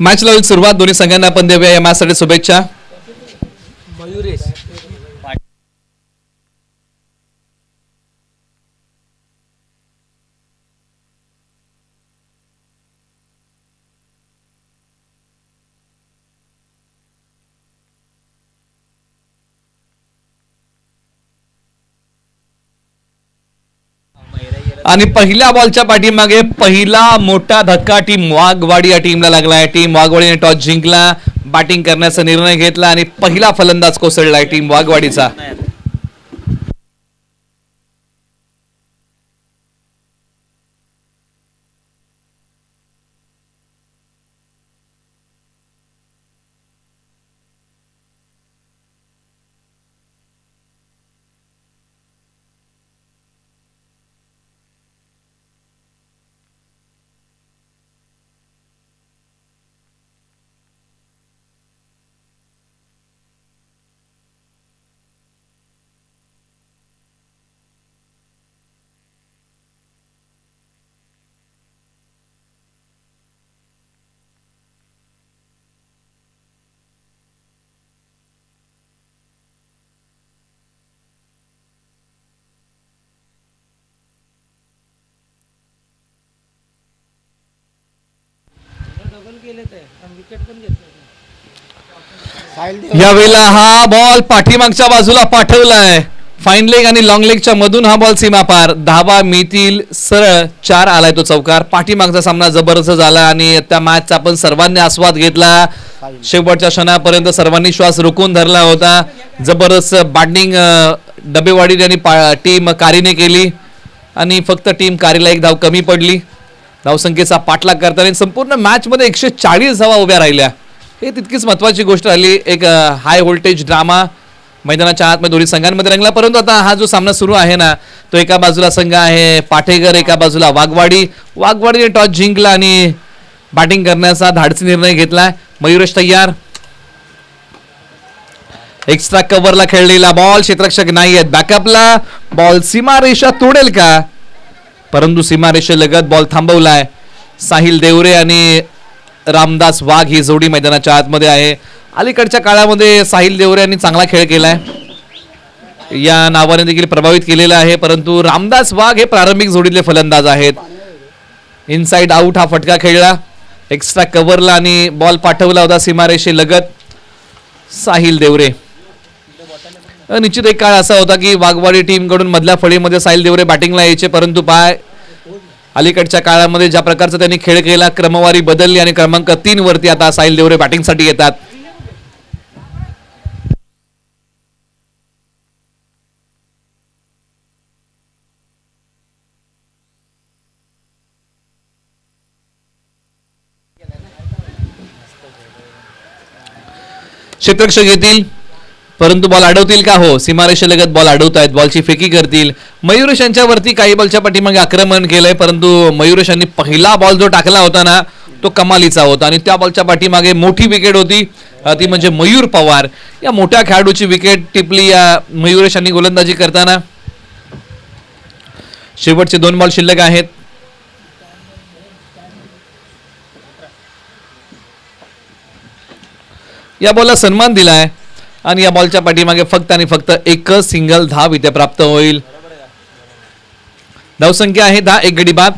मॅचला होईल सुरुवात. दोन्ही संघांना आपण देऊया या मॅचसाठी शुभेच्छा. मयुरेश आणि पहिल्या बॉलच्या पाठीमागे पहिला मोठा धक्का टीम वाघवाडी या टीमला लागलाय. टीम वाघवाडीने टॉस जिंकला, बॅटिंग करण्याचा निर्णय घेतला आणि पहिला फलंदाज कोसळलाय टीम वाघवाडीचा. यावेळेला हा बॉल पाठीमागच्या बाजूला पाठवलाय. फाईन लेग आणि लॉंग लेगच्या मधून हा बॉल सीमा पार. धावा मिळतील सरळ 4 आलाय तो चौकार. पाठीमागचा सामना जबरदस्त झाला आणि त्या मॅचचा आपण सर्वांनी आस्वाद घेतला. शेवटच्या क्षणापर्यंत सर्वांनी श्वास रोखून धरला होता. जबरदस्त बॅटिंग डबेवाडी यांनी टीम कारीने केली आणि फक्त टीम कारीला 1 धाव कमी पडली. धावसंख्येचा पाठलाग करताना संपूर्ण मॅच मध्ये 140 धावा उभ्या राहिल्या. हे तितकीच महत्वाची गोष्ट राहिली. एक हाय व्होल्टेज ड्रामा मैदानाच्या आतमध्ये दोन्ही संघांमध्ये रंगला. परंतु आता हा जो सामना सुरू आहे ना, तो एका बाजूला संघ आहे पाठेकर, एका बाजूला वाघवाडी. वाघवाडीने टॉस जिंकला आणि बॅटिंग करण्याचा धाडसी निर्णय घेतलाय. मयुरेश तयार. एक्स्ट्रा कव्हरला खेळलेला बॉल, क्षेत्ररक्षक नाही आहेत. बॅकअपला बॉल सीमारेषा तोडेल का? परंतु सीमारेषेलगत बॉल थांबवलाय. साहिल देवरे आणि रामदास वाघ ही जोडी मैदानाच्या आतमध्ये आहे. अलीकडच्या काळामध्ये साहिल देवरे यांनी चांगला खेळ केलाय, या नावाने देखील प्रभावित केलेला आहे. परंतु रामदास वाघ हे प्रारंभिक जोडीतले फलंदाज आहेत. इनसाइड आउट हा फटका खेळला एक्स्ट्रा कव्हरला आणि बॉल पाठवला होता सीमारेषेलगत साहिल देवरे. निश्चित एक काळ असा होता की वाघवाडी टीम कडून मधल्या फळीमध्ये साहिल देवरे बॅटिंगला यायचे, परंतु अलीकडच्या काळामध्ये ज्या प्रकारचा त्यांनी खेळ केला, क्रमवारी बदलली आणि क्रमांक 3 वरती आता साहिल देवरे बॅटिंगसाठी येतात. क्षेत्ररक्षक येतील परंतु बॉल अडवतील का? हो, सीमारेषेलगत बॉल अडवतायत. बॉलची फेकी करतील. मयुरेश यांच्यावरती काही बॉलच्या पाठीमागे आक्रमण केलंय, परंतु मयुरेश यांनी पहिला बॉल जो टाकला होता ना, तो कमालीचा होता आणि त्या बॉलच्या पाठीमागे मोठी विकेट होती, ती म्हणजे मयूर पवार. या मोठ्या खेळाडूची विकेट टिपली या मयुरेश यांनी गोलंदाजी करताना. शेवटचे 2 बॉल शिल्लक आहेत. या बॉलला सन्मान दिलाय आणि या बॉलच्या पाठीमागे फक्त आणि फक्त एकच सिंगल धाव इथे प्राप्त होईल. धावसंख्या आहे 10, 1 गडी बाद.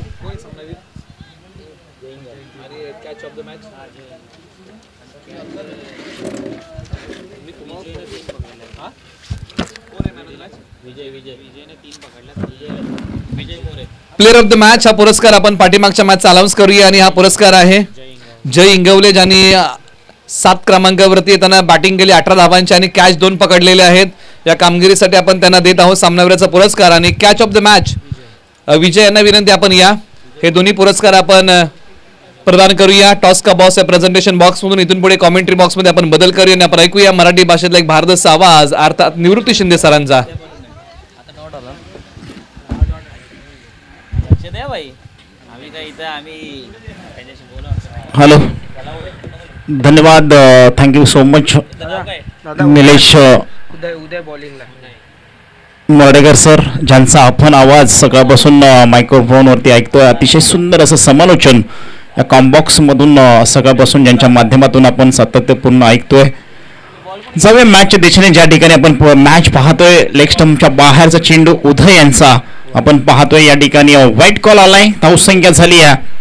प्लेअर ऑफ द मॅच हा पुरस्कार आपण पाठीमागच्या मॅचचा अनाउन्स करूया आणि हा पुरस्कार आहे जय इंगवले, ज्यांनी 7 क्रमांकावरती येताना बॅटिंग केली, 18 धावांची आणि कॅच 2 पकडलेले आहेत. या कामगिरीसाठी आपण त्यांना देत आहोत सामनावीराचा पुरस्कार आणि कॅच ऑफ द मॅच विजय यांना विनंती आपण या हे दोन्ही पुरस्कार आपण प्रदान करूया. टॉस का बॉस या प्रेझेंटेशन बॉक्स मधून इथून पुढे कॉमेंट्री बॉक्स मध्ये आपण बदल करूया आणि आपण ऐकूया मराठी भाषेतला एक भारदस्त आवाज, अर्थात निवृत्ती शिंदे सरांचा. हॅलो, धन्यवाद. Thank you so much Nilesh Mardekar sir, ज्यांचा आपण आवाज सकाळपासून मायक्रोफोनवरती ऐकतोय. अतिशय सुंदर असं समालोचन या कॉम्बॉक्स मधून सकाळपासून ज्यांच्या माध्यमातून आपण सातत्यपूर्ण ऐकतोय. जाऊया मॅचच्या दिशेने, ज्या ठिकाणी आपण मॅच पाहतोय. लेग स्टंपच्या बाहेरचा चेंडू उदय यांचा आपण पाहतोय. या ठिकाणी व्हाईट कॉल आलाय. धावसंख्या झाली आहे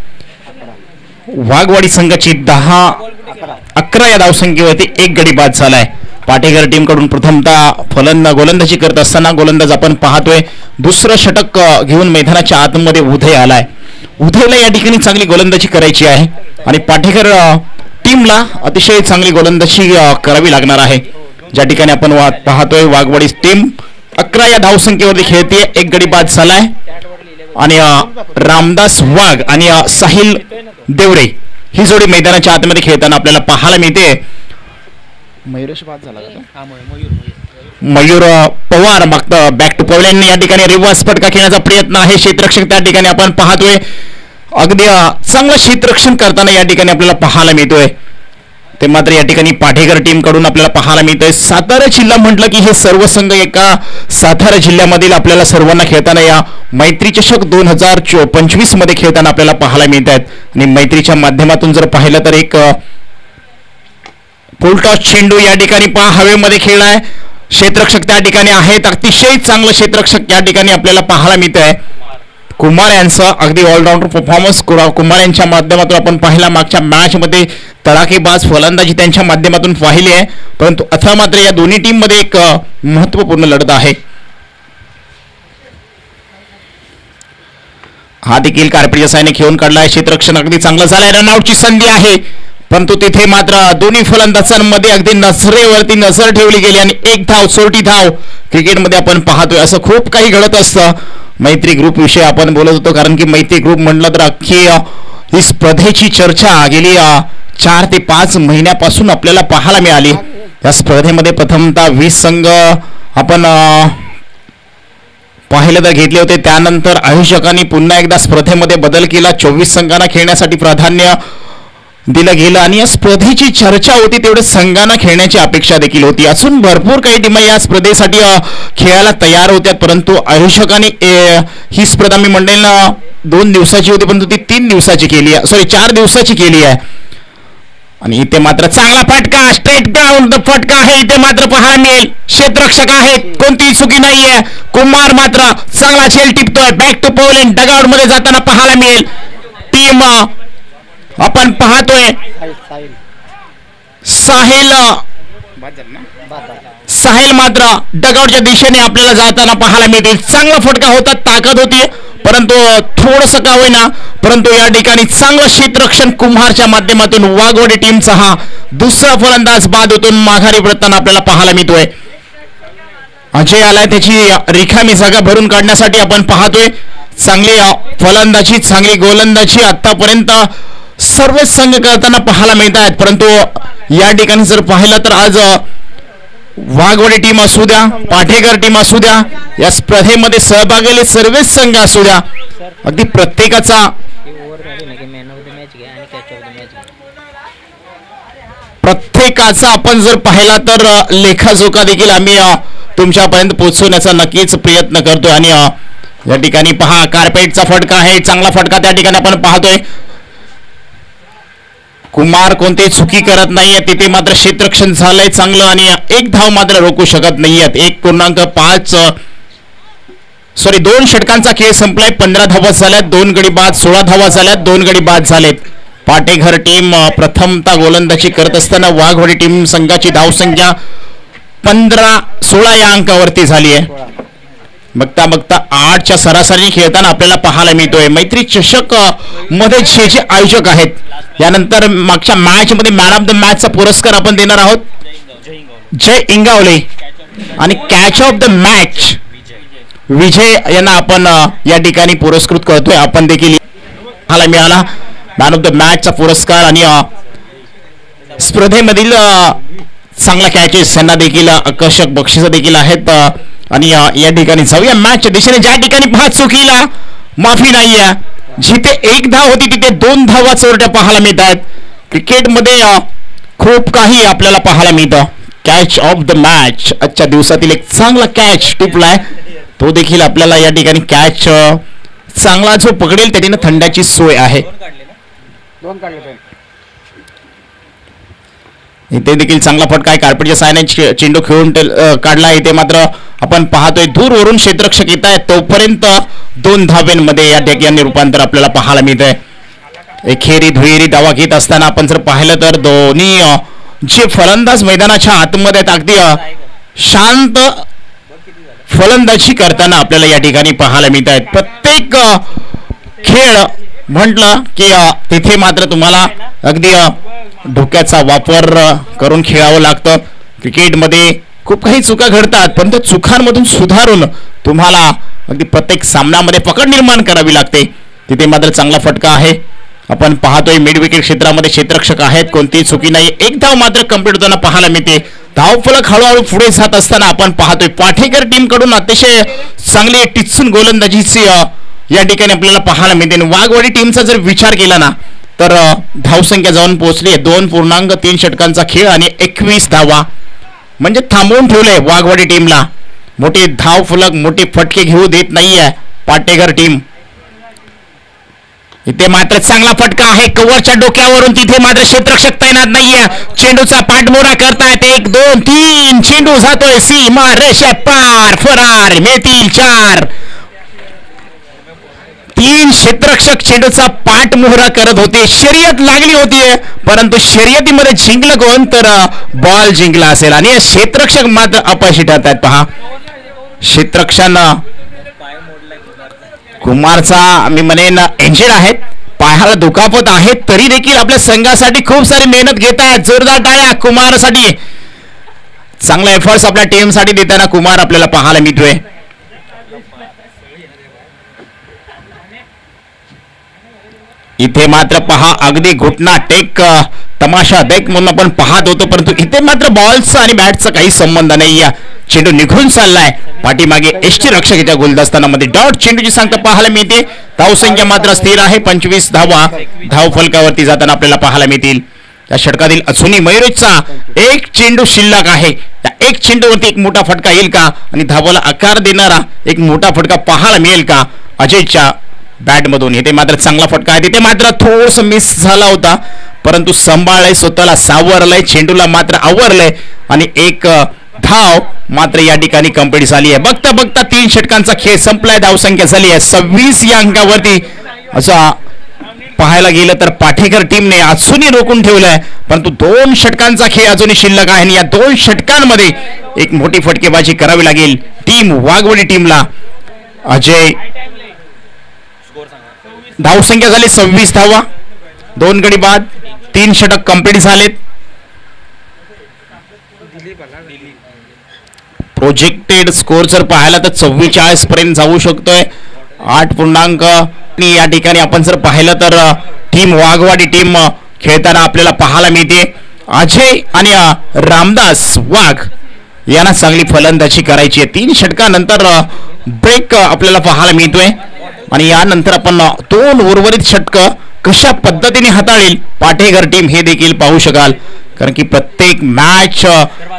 वाघवाडी संघाची 10-11 या धावसंख्येवरती एक गडी बाद झालाय. पाटेकर टीम कडून प्रथमतः गोलंदाजी करत असताना गोलंदाज आपण पाहतोय. दुसरं षटक घेऊन मैदानाच्या आतमध्ये उदय आलाय. उदयला या ठिकाणी चांगली गोलंदाजी करायची आहे आणि पाटेकर टीमला अतिशय चांगली गोलंदाजी करावी लागणार आहे. ज्या ठिकाणी आपण पाहतोय वाघवाडी टीम 11 या धावसंख्येवरती खेळते. एक गडी बाद झालाय आणि रामदास वाघ आणि साहिल देवरे ही जोडी मैदानाच्या आतमध्ये खेळताना आपल्याला पाहायला मिळते. मयूर पवार मागतं बॅक टू पवलेन या ठिकाणी रिव्हर्स फटका खेळण्याचा प्रयत्न आहे. क्षेत्ररक्षक त्या ठिकाणी आपण पाहतोय. अगदी चांगलं क्षेत्ररक्षण करताना या ठिकाणी आपल्याला पाहायला मिळतोय. ते मात्र या ठिकाणी पाटेकर टीम कडून आपल्याला पाहायला मिळतंय. सातारा जिल्हा म्हटलं की हे सर्व संघ एका सातारा जिल्ह्यामधील आपल्याला सर्वांना खेळताना या मैत्री चषक 2025 मध्ये खेळताना आपल्याला पाहायला मिळत आहेत. आणि मैत्रीच्या माध्यमातून जर पाहिलं तर एक फुलटॉस चेंडू या ठिकाणी हवेमध्ये खेळलाय. क्षेत्ररक्षक त्या ठिकाणी आहेत. अतिशय चांगलं क्षेत्ररक्षक या ठिकाणी आपल्याला पाहायला मिळत आहे. कुमार यांचा अगदी ऑलराऊंडर परफॉर्मन्स कुमार यांच्या माध्यमातून आपण पाहिला. मागच्या मॅच मध्ये तडाखेबाज फलंदाजी त्यांच्या माध्यमातून पाहिली आहे. परंतु आता मात्र या दोन्ही टीम मध्ये एक महत्वपूर्ण लढत आहे. हा देखील कार्पेटच्या साहाय्याने खेळून काढला आहे. क्षेत्ररक्षण अगदी चांगलं झालंय. रनआउटची संधी आहे परंतु तिथे मात्र दोन्ही फलंदाजांमध्ये अगदी नजरेवरती नजर ठेवली गेली आणि एक धाव सोरटी धाव क्रिकेटमध्ये आपण पाहतोय. असं खूप काही घडत असतं. मैत्री ग्रुप विषयी आपण बोलत होतो कारण की मैत्री ग्रुप म्हटलं तर अख्खी ही स्पर्धेची चर्चा गेली 4 ते 5 महिन्यापासून आपल्याला पाहायला मिळाली. या स्पर्धेमध्ये प्रथमतः 20 संघ आपण पाहिलं तर घेतले होते. त्यानंतर आयोजकांनी पुन्हा एकदा स्पर्धेमध्ये बदल केला. 24 संघांना खेळण्यासाठी प्राधान्य दिलं गेलं आणि या स्पर्धेची चर्चा होती तेवढे संघांना खेळण्याची अपेक्षा देखील होती. अजून भरपूर काही टीम या स्पर्धेसाठी खेळायला तयार होत्या परंतु आयोजकांनी ही स्पर्धा मी म्हणेल 2 दिवसाची होती परंतु ती 3 दिवसाची केली आहे. 4 दिवसाची केली आहे. आणि इथे मात्र चांगला फटका स्ट्रेट ग्राउंड फटका आहे. इथे मात्र पाहायला मिळेल क्षेत्ररक्षक आहेत. कोणतीही चुकी नाहीये. कुमार मात्र चांगला झेल टिपतोय. बॅक टू पवलेन डगआउट मध्ये जाताना पाहायला मिळेल. टीम आपण पाहतोय साहिल मात्र डगआउटच्या दिशेने आपल्याला जाताना पाहायला मिळते. चांगला फटका होता. ताकद होती परंतु थोडंसं का होईना परंतु या ठिकाणी चांगलं क्षेत्ररक्षण कुमारच्या माध्यमातून वाघवाडी टीमचा हा दुसरा फलंदाज बाद होतून माघारी पडताना आपल्याला पाहायला मिळतोय. अजय आलाय त्याची रिकामी जागा भरून काढण्यासाठी आपण पाहतोय. चांगली फलंदाजी चांगली गोलंदाजी आतापर्यंत सर्व संघ करताना पाहायला मिळत आहेत परंतु या ठिकाणी जर पाहिलं तर आज वाघवाडी टीम असू द्या पाटेकर टीम असू द्या या स्पर्धेमध्ये सहभागी सर्वच संघ असू द्या अगदी प्रत्येकाचा आपण जर पाहिला तर लेखाजोखा देखील आम्ही तुमच्यापर्यंत पोहोचवण्याचा नक्कीच प्रयत्न करतोय. आणि या ठिकाणी पहा कार्पेटचा फटका आहे. चांगला फटका त्या ठिकाणी आपण पाहतोय. कुमार कोणतेही चुकी करत नाहीये. तिथे मात्र क्षेत्ररक्षण झालंय चांगलं आणि एक धाव मात्र रोखू शकत नाहीयेत. 2 षटकांचा खेळ संपलाय. 15 धावा झाल्यात. 2 गडी बाद. 16 धावा झाल्यात. 2 गडी बाद झालेत. पाटेघर टीम प्रथमतः गोलंदाजी करत असताना वाघवाडी टीम संघाची धावसंख्या 15-16 या अंकावरती झाली आहे. बघता बघता 8च्या सरासरी खेळताना आपल्याला पाहायला मिळतोय. मैत्री चषक मध्ये जे आयोजक आहेत यानंतर मागच्या मॅच मध्ये मॅन ऑफ द मॅचचा पुरस्कार आपण देणार आहोत. जय इंगावले आणि कॅच ऑफ द मॅच विजय यांना आपण या ठिकाणी पुरस्कृत करतोय. आपण देखील पाहायला मिळाला मॅन ऑफ द मॅचचा पुरस्कार आणि स्पर्धेमधील चांगला कॅचेस यांना देखील आकर्षक बक्षीस देखील आहेत. आणि या ठिकाणी जाऊया मॅचच्या दिशेने ज्या ठिकाणी 5 चुकीला माफी नाहीये. जिथे 1 धाव होती तिथे 2 धावा चोरट्या पाहायला मिळतात. क्रिकेटमध्ये खूप काही आपल्याला पाहायला मिळतं. कॅच ऑफ द मॅच आजच्या दिवसातील एक चांगला कॅच टिपलाय. तो देखील आपल्याला या ठिकाणी कॅच चांगला जो पकडेल त्याने थंडाची सोय आहे. इथे देखील चांगला फटका आहे. कार्पेटच्या साहाय्याने चेंडू खेळून काढला. इथे मात्र आपण पाहतोय दूरवरून क्षेत्ररक्षक येत आहेत, तोपर्यंत 2 धाब्यांमध्ये या ठिकाणी रूपांतर आपल्याला पाहायला मिळत आहे. एकेरी दुहेरी धावा घेत असताना आपण जर पाहिलं तर दोन्ही जे फलंदाज मैदानाच्या आतमध्ये अगदी शांत फलंदाजी करताना आपल्याला या ठिकाणी पाहायला मिळत आहेत. प्रत्येक खेळ म्हटलं की तिथे मात्र तुम्हाला अगदी डोक्याचा वापर करून खेळावं लागतं. क्रिकेटमध्ये खूप काही चुका घडतात, पण त्या चुकांमधून सुधारून तुम्हाला अगदी प्रत्येक सामन्यामध्ये पकड निर्माण करावी लागते. तिथे मात्र चांगला फटका आहे. आपण पाहतोय मिड विकेट क्षेत्रामध्ये क्षेत्ररक्षक आहेत, कोणतीही चुकी नाही. एक धाव मात्र कंप्लीट होताना पाहायला मिळते. धावफलक हळूहळू पुढे जात असताना आपण पाहतोय पाठेकर टीम कडून अतिशय चांगली टिचून गोलंदाजीची या ठिकाणी आपल्याला पाहायला मिळते. वाघवाडी टीमचा जर विचार केला ना तर धावसंख्या जाऊन पोहोचली 2.3 षटकांचा खेळ आणि 21 धावा, म्हणजे थांबवून ठेवलंय वाघवाडी टीमला. मोठे धावफलक मोठे फटके घेऊ देत नाहीये पाटेकर टीम. इथे मात्र चांगला फटका आहे कव्हरच्या डोक्यावरून. तिथे मात्र क्षेत्ररक्षक तैनात नाहीये. चेंडूचा पाठमोरा करतायत. 1 2 3 चेंडू जातोय सीमा रेषा पार, फरार. मिळतील 4. 3 क्षेत्ररक्षक चेंडूचा पाठमोहरा करत होते. शर्यत लागली होती, परंतु शर्यतीमध्ये जिंकलं कोण तर बॉल जिंकला असेल आणि क्षेत्ररक्षक मात्र अपयशी ठरतात. पहा क्षेत्ररक्षकांना कुमारचा मी म्हणेन इंजर्ड आहेत, पायाला दुखापत आहे, तरी देखील आपल्या संघासाठी खूप सारी मेहनत घेत आहेत. जोरदार टाळ्या कुमारसाठी. चांगला एफर्ट्स आपल्या टीमसाठी देताना कुमार आपल्याला पाहायला मिळतोय. इथे मात्र पहा अगदी घुटना टेक तमाशा देख म्हणून आपण पाहत होतो, परंतु इथे मात्र बॉलचा आणि बॅटचा काही संबंध नाही. चेंडू निघून चाललाय. पाठीमागे एसटी रक्षकाच्या गोलंदाजस्थानामध्ये डॉट चेंडूची संख्या पाहायला मिळते. धावसंख्या मात्र स्थिर आहे 25 धावा धाव फलकावरती जाताना आपल्याला पाहायला मिळतील. त्या षटकातील अजूनही मयुरेशचा 1 चेंडू शिल्लक आहे. त्या 1 चेंडूवरती एक मोठा फटका येईल का आणि धावाला आकार देणारा एक मोठा फटका पाहायला मिळेल का अजयच्या बॅट मधून. इथे मात्र चांगला फटका आहे. तिथे मात्र थोडस मिस झाला होता, परंतु सांभाळलंय, स्वतःला सावरलंय, चेंडूला मात्र आवरलंय आणि एक धाव मात्र या ठिकाणी कंप्लीट झाली आहे. बघता बघता 3 षटकांचा खेळ संपलाय. धावसंख्या झाली आहे 26 या अंकावरती. असं पाहायला गेलं तर पाठेकर टीमने अजूनही रोखून ठेवलंय, परंतु 2 षटकांचा खेळ अजूनही शिल्लक आहे आणि या 2 षटकांमध्ये एक मोठी फटकेबाजी करावी लागेल टीम वाघवडी टीमला. अजय धावसंख्या झाली 26 धावा, 2 गडी बाद, 3 षटक कंप्लीट झालेत. प्रोजेक्टेड स्कोर जर पाहिला तर 44 पर्यंत जाऊ शकतोय. 8 या ठिकाणी आपण जर पाहिलं तर टीम वाघवाडी टीम खेळताना आपल्याला पाहायला मिळते. अजय आणि रामदास वाघ यांना चांगली फलंदाजी करायची आहे. 3 षटकानंतर ब्रेक आपल्याला पाहायला मिळतोय आणि यानंतर आपण 2 उर्वरित षटक कशा पद्धतीने हाताळेल पाटेकर टीम हे देखील पाहू शकाल, कारण की प्रत्येक मॅच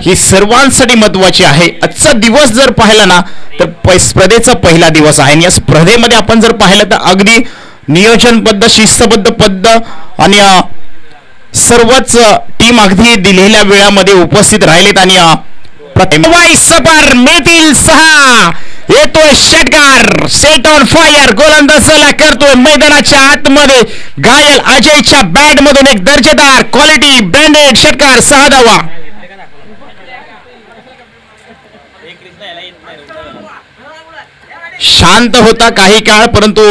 ही सर्वांसाठी महत्वाची आहे. आजचा दिवस जर पाहिला ना तर स्पर्धेचा पहिला दिवस आहे आणि या स्पर्धेमध्ये आपण जर पाहिलं तर अगदी नियोजनबद्ध शिस्तबद्ध आणि सर्वच टीम अगदी दिलेल्या वेळामध्ये उपस्थित राहिलेत आणि सपर मिळतील 6. येतोय षटकार सेट ऑन फायर. गोलंदाजाला करतोय मैदानाच्या आतमध्ये घायल अजयच्या बॅट मधून एक दर्जेदार क्वालिटी ब्रँडेड षटकार 6 धावा. शांत होता काही काळ, परंतु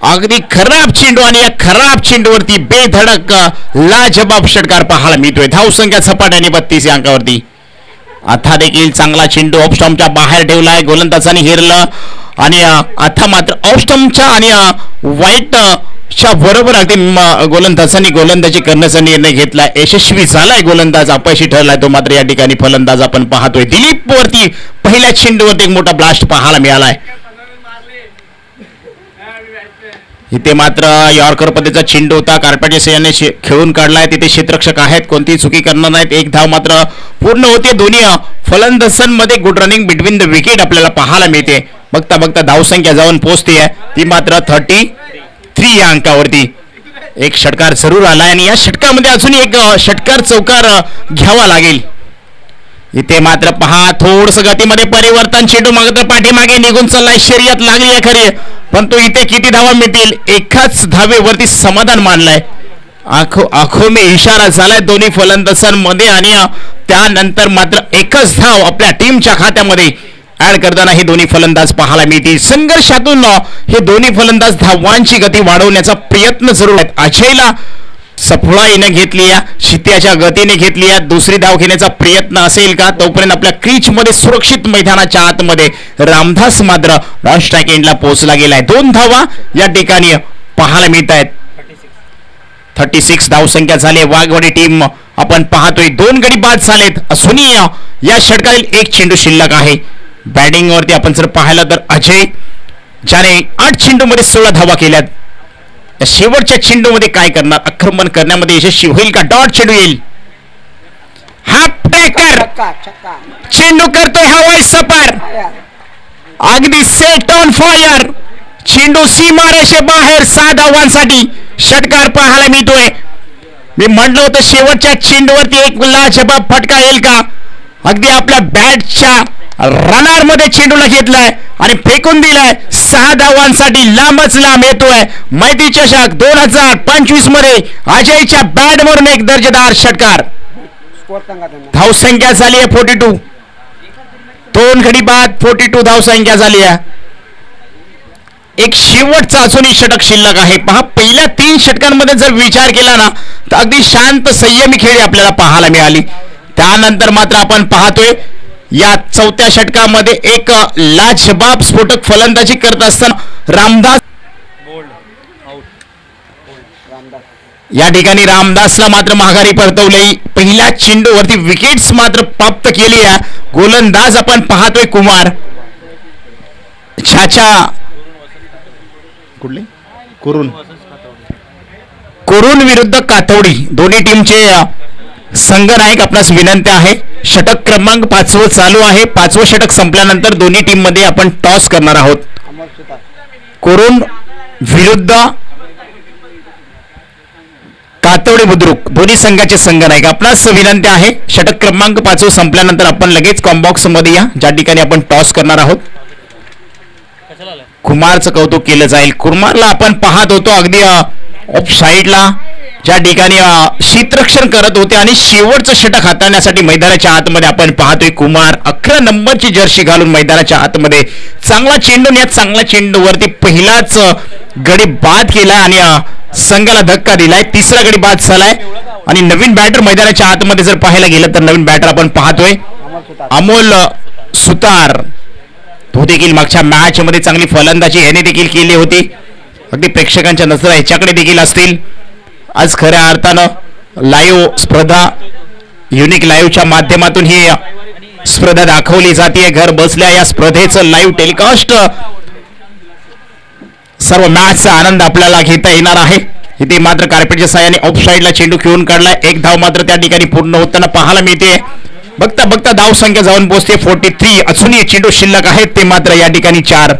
अगदी खराब चेंडू आणि या खराब चेंडूवरती बेधडक लाजबाब षटकार पाहायला मिळतोय. धावसंख्या झपाट्याने 32 या अंकावरती. आता देखील चांगला चेंडू ऑफ स्टंपच्या बाहेर ठेवलाय, गोलंदाजाने हेरलं आणि आता मात्र ऑफ स्टंपच्या आणि वाईट च्या बरोबर अगदी गोलंदाजांनी गोलंदाजी करण्याचा निर्णय घेतला. यशस्वी झालाय गोलंदाज, अपयशी ठरलाय तो मात्र या ठिकाणी फलंदाज आपण पाहतोय. दिलीप वरती पहिल्या चेंडूवरती एक मोठा ब्लास्ट पाहायला मिळालाय. इथे मात्र यॉर्कर पद्धतीचा चेंडू होता, कार्पेटच्या सहाय्याने खेळून काढलाय. तिथे क्षेत्ररक्षक आहेत, कोणतीही चुकी करणार नाहीत. एक धाव मात्र पूर्ण होते. दोन्ही फलंदाजांमध्ये good running between the wicket आपल्याला पाहायला मिळते. बघता बघता धावसंख्या जाऊन पोहोचते ती मात्र 33 या अंकावरती. एक षटकार जरूर आलाय आणि या षटकामध्ये अजून एक षटकार चौकार घ्यावा लागेल. इथे मात्र पहा थोडस गतीमध्ये परिवर्तन. चेंडू मात्र पाठीमागे निघून चाललाय. शर्यत लागली आहे खरी, पण तो इथे किती धावा मिळतील एकाच धावेवरती समाधान मानलाय. आखो में इशारा झालाय दोन्ही फलंदाजांमध्ये आणि त्यानंतर मात्र एकच धाव आपल्या टीमच्या खात्यामध्ये ऍड करताना हे दोन्ही फलंदाज पाहायला मिळतील. संघर्षातून हे दोन्ही फलंदाज धावांची गती वाढवण्याचा प्रयत्न जरूर आहेत. अजयला सफळाईने घेतली, शित्याच्या गतीने घेतली. दुसरी धाव घेण्याचा प्रयत्न असेल का? तोपर्यंत आपल्या क्रीच मध्ये सुरक्षित मैदानाच्या आतमध्ये रामदास मात्र नॉन स्ट्राईक एंडला पोहोचला गेलाय. 2 धावा या ठिकाणी पाहायला मिळत आहेत. 36 धावसंख्या झाली. वाघवाडी टीम आपण पाहतोय 2 गडी बाद झालेत. असूनही या षटकातील एक चेंडू शिल्लक आहे. बॅटिंग वरती आपण जर पाहिलं तर अजय ज्याने 8 चेंडू मध्ये 16 धावा केल्यात. या शेवटच्या चेंडू मध्ये काय करणार? आक्रमण करण्यामध्ये यशस्वी होईल का? डॉट चेंडू येईल. हाफ ट्रॅकर चेंडू करतोय हवाई सपार. अगदी सेट ऑन फायर. चेंडू सीमारेषे बाहेर 6 धावांसाठी षटकार पाहायला मिळतोय. मी म्हटलं होतं शेवटच्या चेंडूवरती एक लाजबाब फटका येईल का? अगदी आपल्या बॅटच्या रनर मध्ये चेंडूला घेतलाय आणि फेकून दिलाय. 6 धावांसाठी लांबच लांब येतोय. मैत्री चषक 2025 मध्ये अजयच्या बॅटवरून एक दर्जेदार षटकार. धावसंख्या झाली आहे 42. 2 गडी बाद 42 धावसंख्या झाली आहे. एक शेवटचा अजूनही षटक शिल्लक आहे. पहा पहिल्या 3 षटकांमध्ये जर विचार केला ना तर अगदी शांत संयमी खेळी आपल्याला पाहायला मिळाली. त्यानंतर मात्र आपण पाहतोय या 4थ्या षटकामध्ये एक लाजबाब स्फोटक फलंदाजी करत असताना रामदास या ठिकाणी रामदासला मात्र माघारी परतवले. पहिल्या चेंडूवरती विकेट्स मात्र प्राप्त केली आहे. गोलंदाज आपण पाहतोय कुमार. छाछा कुठले कुरुन विरुद्ध कातवडी दोन्ही टीमचे संघनायक आपणास विनंती आहे. षटक क्रमांक 5 चालू आहे. 5वं षटक संपल्यानंतर दोन्ही टीम मध्ये आपण टॉस करणार आहोत. कुरुन विरुद्ध कातवडी बुद्रुक दोन्ही संघाचे संघनायक आपणास विनंती आहे. षटक क्रमांक 5 संपल्यानंतर आपण लगेच कॉम्बॉक्स मध्ये या ज्या ठिकाणी आपण टॉस करणार आहोत. कुमारचं कौतुक केलं जाईल. कुमारला आपण पाहत होतो अगदी ऑफ साईडला ज्या ठिकाणी शीतरक्षण करत होते आणि शेवटचं षटक हाताळण्यासाठी मैदानाच्या आतमध्ये आपण पाहतोय कुमार 11 नंबरची जर्सी घालून मैदानाच्या आतमध्ये चांगला चेंडू. या चांगल्या चेंडूवरती पहिलाच गडी बाद केला आणि संघाला धक्का दिलाय. 3रा गडी बाद झालाय आणि नवीन बॅटर मैदानाच्या आतमध्ये जर पाहायला गेलं तर नवीन बॅटर आपण पाहतोय अमोल सुतार. तो देखील मागच्या मॅच मध्ये चांगली फलंदाजी याने देखील केली होती. अगदी प्रेक्षकांच्या नजरा ह्याच्याकडे देखील असतील. आज खऱ्या अर्थानं लाईव्ह स्पर्धा युनिक लाईव्हच्या माध्यमातून ही स्पर्धा दाखवली जाते. घर बसल्या या स्पर्धेचं लाईव्ह टेलिकास्ट सर्व मॅचचा आनंद आपल्याला घेता येणार आहे. इथे मात्र कार्पेटच्या साहाय्याने ऑफ साईडला चेंडू खेळून काढलाय. एक धाव मात्र त्या ठिकाणी पूर्ण होताना पाहायला मिळते. बघता बघता धाव संख्या जाऊन पोहोचते 43. अजूनही चेंडू शिल्लक आहेत ते मात्र या ठिकाणी 4.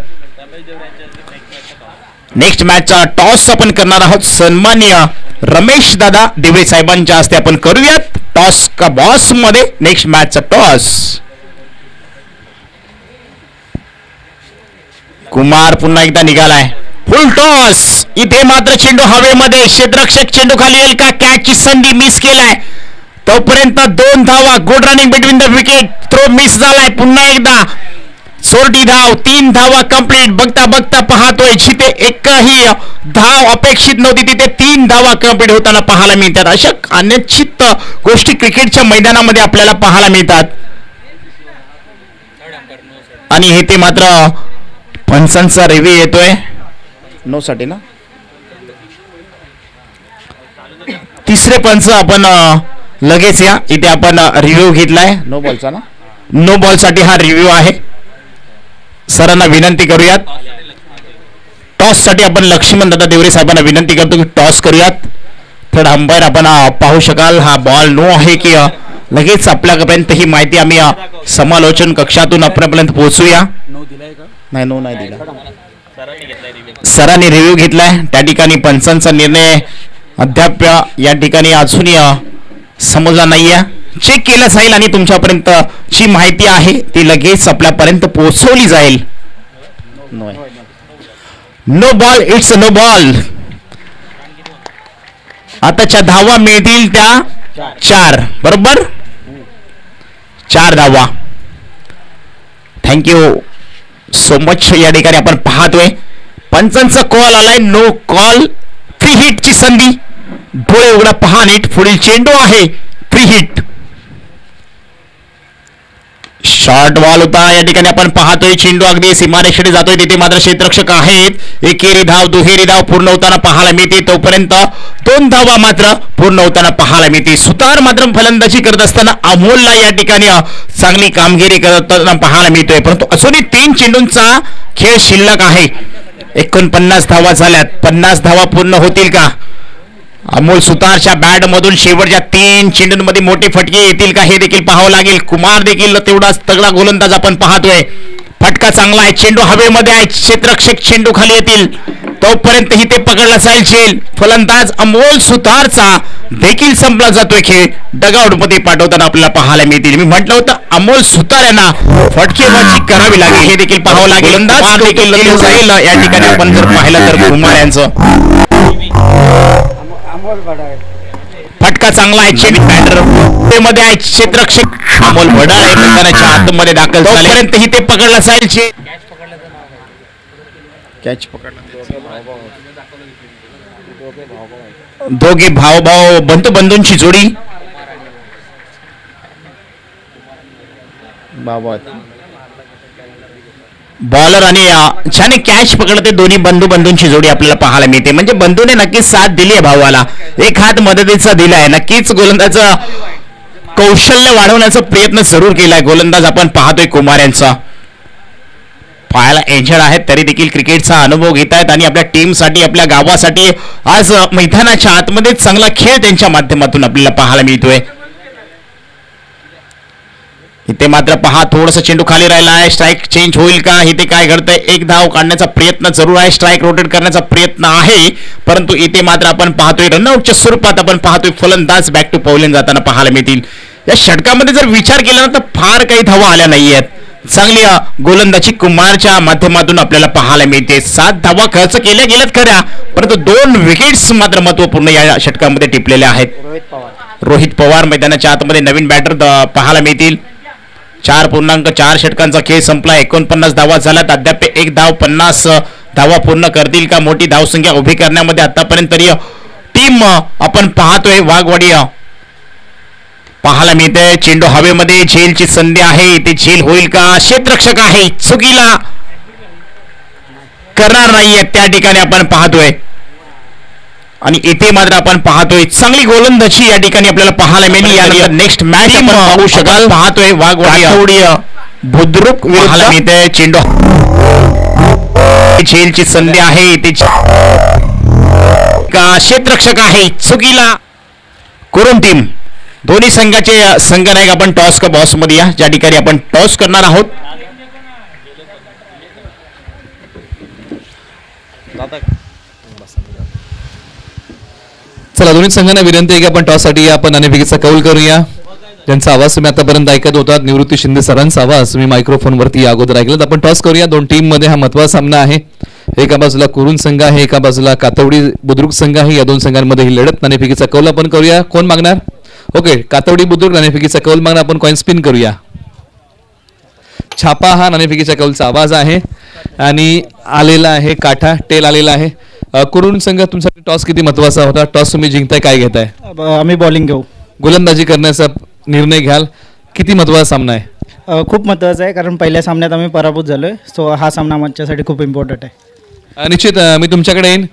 नेक्स्ट मॅचचा टॉस आपण करणार आहोत. सन्माननीय रमेश दादा दिवे साहेबांच्या हस्ते आपण करूयात टॉस का बॉस मध्ये नेक्स्ट मॅचचा टॉस. कुमार पुन्हा एकदा निघालाय. फुल टॉस. इथे मात्र चेंडू हवेमध्ये. क्षेत्ररक्षक चेंडू खाली येईल का? कॅचची संधी मिस केलाय. तोपर्यंत 2 धावा. Good running between the wicket. Throw miss झालाय. पुन्हा एकदा सोरटी धाव. 3 धावा कंप्लीट. बघता बघता पाहतोय जिथे एकही धाव अपेक्षित नव्हती तिथे 3 धावा कंप्लीट होताना पाहायला मिळतात. अशा अनिश्चित गोष्टी क्रिकेटच्या मैदानामध्ये आपल्याला पाहायला मिळतात. आणि हे ते मात्र पंचांचा रिव्ह्यू येतोय. नो साठी ना 3रे पंच आपण लगेच या. इथे आपण रिव्ह्यू घेतलाय नो बॉलचा ना. नो बॉल साठी हा रिव्ह्यू आहे. सरांना विनंती करूयात. टॉस साठी आपण लक्ष्मण दादा देवरे साहेबांना विनंती करतो की टॉस करूयात. थर्ड अंपायर आपण पाहू शकाल हा बॉल नो आहे की लगेच आपल्यापर्यंत ही माहिती आम्ही समालोचन कक्षातून आपल्यापर्यंत पोहोचूया. नाही नो नाही दिला. सरांनी रिव्ह्यू घेतलाय. त्या ठिकाणी पंचांचा निर्णय अद्याप या ठिकाणी अजूनही समजला नाहीये. चेक केलं जाईल आणि तुमच्यापर्यंत जी माहिती आहे ती लगेच आपल्यापर्यंत पोहोचवली जाईल. No ball, it's no ball. आताच्या धावा मिळतील त्या 4, बरोबर 4 धावा. Thank you so much. या ठिकाणी आपण पाहतोय पंचांचा कॉल आलाय. No call. फ्री हिटची संधी. डोळे उघडा, पहा नीट. पुढील चेंडू आहे फ्री हिट. शॉर्ट बॉल होता. या ठिकाणी आपण पाहतोय चेंडू अगदी सीमारेषेकडे जातोय. तिथे मात्र क्षेत्ररक्षक आहेत. एकेरी धाव, दुहेरी धाव पूर्ण होताना पाहायला मिळते. तोपर्यंत 2 धावा मात्र पूर्ण होताना पाहायला मिळते. सुतार मात्र फलंदाजी करत असताना अमोलला या ठिकाणी चांगली कामगिरी करताना पाहायला मिळतोय. परंतु अजूनही 3 चेंडूंचा खेळ शिल्लक आहे. 49 धावा झाल्यात. 50 धावा पूर्ण होतील का? अमोल सुतारच्या बॅट मधून शेवटच्या 3 चेंडूंमध्ये मोठे फटके येतील का हे देखील पाहावं लागेल. कुमार देखील तेवढाच तगडा गोलंदाज आपण पाहतोय. फटका चांगला आहे. चेंडू हवेमध्ये आहे. क्षेत्ररक्षक चेंडू खाली येतील तोपर्यंतही ते पकडला जाईल झेल. फलंदाज अमोल सुतारचा देखील संपला जातोय खेळ. डगआउट मध्ये पाठवताना आपल्याला पाहायला मिळतील. मी म्हटलं होतं अमोल सुतार यांना फटकेबाजी करावी लागेल हे देखील पाहावं लागेल. गोलंदाज देखील जाईल. या ठिकाणी आपण जर पाहिलं तर कुमार यांचं फटका चांगला आहे. चेंडू बॅटर मध्ये आहे. क्षेत्ररक्षक अमोल वडाळे मैदानाच्या आतमध्ये दाखल झाल्यापर्यंतही ते पकडला जाईल. कॅच पकडला. दोघे भाऊ बंधूंची जोडी. बॉलर आणि ज्याने कॅच पकडते दोन्ही बंधूंची जोडी आपल्याला पाहायला मिळते. म्हणजे बंधूने नक्कीच साथ दिली आहे भावाला. एक हात मदतीचा दिलाय. नक्कीच गोलंदाजाचं कौशल्य वाढवण्याचा प्रयत्न जरूर केलाय गोलंदाज आपण पाहतोय. कुमार यांचा पायाला इंजर्ड आहेत तरी देखील क्रिकेटचा अनुभव घेत आहेत आणि आपल्या टीमसाठी आपल्या गावासाठी आज मैदानाच्या आतमध्ये चांगला खेळ त्यांच्या माध्यमातून आपल्याला पाहायला मिळतोय. इथे मात्र पहा थोडंसं चेंडू खाली राहिला आहे. स्ट्राईक चेंज होईल का? इथे काय घडतंय? एक धाव काढण्याचा प्रयत्न जरूर आहे. स्ट्राईक रोटेट करण्याचा प्रयत्न आहे. परंतु इथे मात्र आपण पाहतोय रनआउटच्या स्वरूपात आपण पाहतोय फलंदाज बॅक टू पॉलिंग जाताना पाहायला मिळतील. या षटकामध्ये जर विचार केला ना तर फार काही धावा आल्या नाहीयेत. चांगली गोलंदाजी कुमारच्या माध्यमातून आपल्याला पाहायला मिळते. 7 धावा खर्च केल्या गेल्यात खऱ्या, परंतु 2 विकेट्स मात्र महत्वपूर्ण या षटकामध्ये टिपलेल्या आहेत. रोहित पवार मैदानाच्या आतमध्ये नवीन बॅटर पाहायला मिळतील. 4.4 षटकांचा खेळ संपला. 49 धावा झाल्यात. अद्याप 1 धाव 50 धावा पूर्ण करतील का? मोठी धावसंख्या उभी करण्यामध्ये आतापर्यंत तरी टीम आपण पाहतोय वाघवाडी पाहायला मिळते. चेंडू हवेमध्ये. झेलची संधी आहे. इथे झेल होईल का? क्षेत्ररक्षक आहे. चुकीला करणार नाहीये त्या ठिकाणी आपण पाहतोय. आणि इथे मात्र आपण पाहतोय चांगली गोलंदाजी या ठिकाणी आपल्याला पाहायला मिळेल. यानंतर नेक्स्ट मॅच आपण पाहू शकाल. पाहतोय वाघवाडी बुद्रुक पाहायला मिळते. चेंडू झेलची संधी आहे. इथे क्षेत्ररक्षक आहे. चुकीला करून टीम दोन्ही संघाचे संघनायक आपण टॉस का बॉस मध्ये या ज्या ठिकाणी आपण टॉस करणार आहोत. चला दोन्ही संघांना विनंती आहे की आपण टॉस साठी आपण नाणेफेकीचा कौल करूया. ज्यांचा आवाज तुम्ही आतापर्यंत ऐकत होतात निवृत्ती शिंदे सरांचा आवाज तुम्ही मायक्रोफोन वरती अगोदर ऐकलं. आपण टॉस करूया. 2 टीम मध्ये हा महत्त्वाचा सामना आहे. एका बाजूला कुरुन संघ आहे, एका बाजूला कातवडी बुद्रुक संघ आहे. या 2 संघांमध्ये ही लढत. नाणेफेकीचा कौल आपण करूया. कोण मागणार? ओके, कातवडी बुद्रुक नाणेफेकीचा कौल मागणार. आपण कॉइन स्पिन करूया. छापा हा नाणेफेकीच्या कौलचा आवाज आहे आणि आलेला आहे काठा टेल आलेला आहे. कुरुन संघ तुमच्यासाठी टॉस किती महत्वाचा होता? टॉस तुम्ही जिंकताय, काय घेताय? आम्ही बॉलिंग घेऊ. गोलंदाजी करण्याचा निर्णय घ्याल. किती महत्वाचा सामना आहे? खूप महत्त्वाचं आहे कारण पहिल्या सामन्यात आम्ही पराभूत झालोय. सो हा सामना आमच्यासाठी खूप इम्पॉर्टंट आहे. निश्चित मी तुमच्याकडे येईन.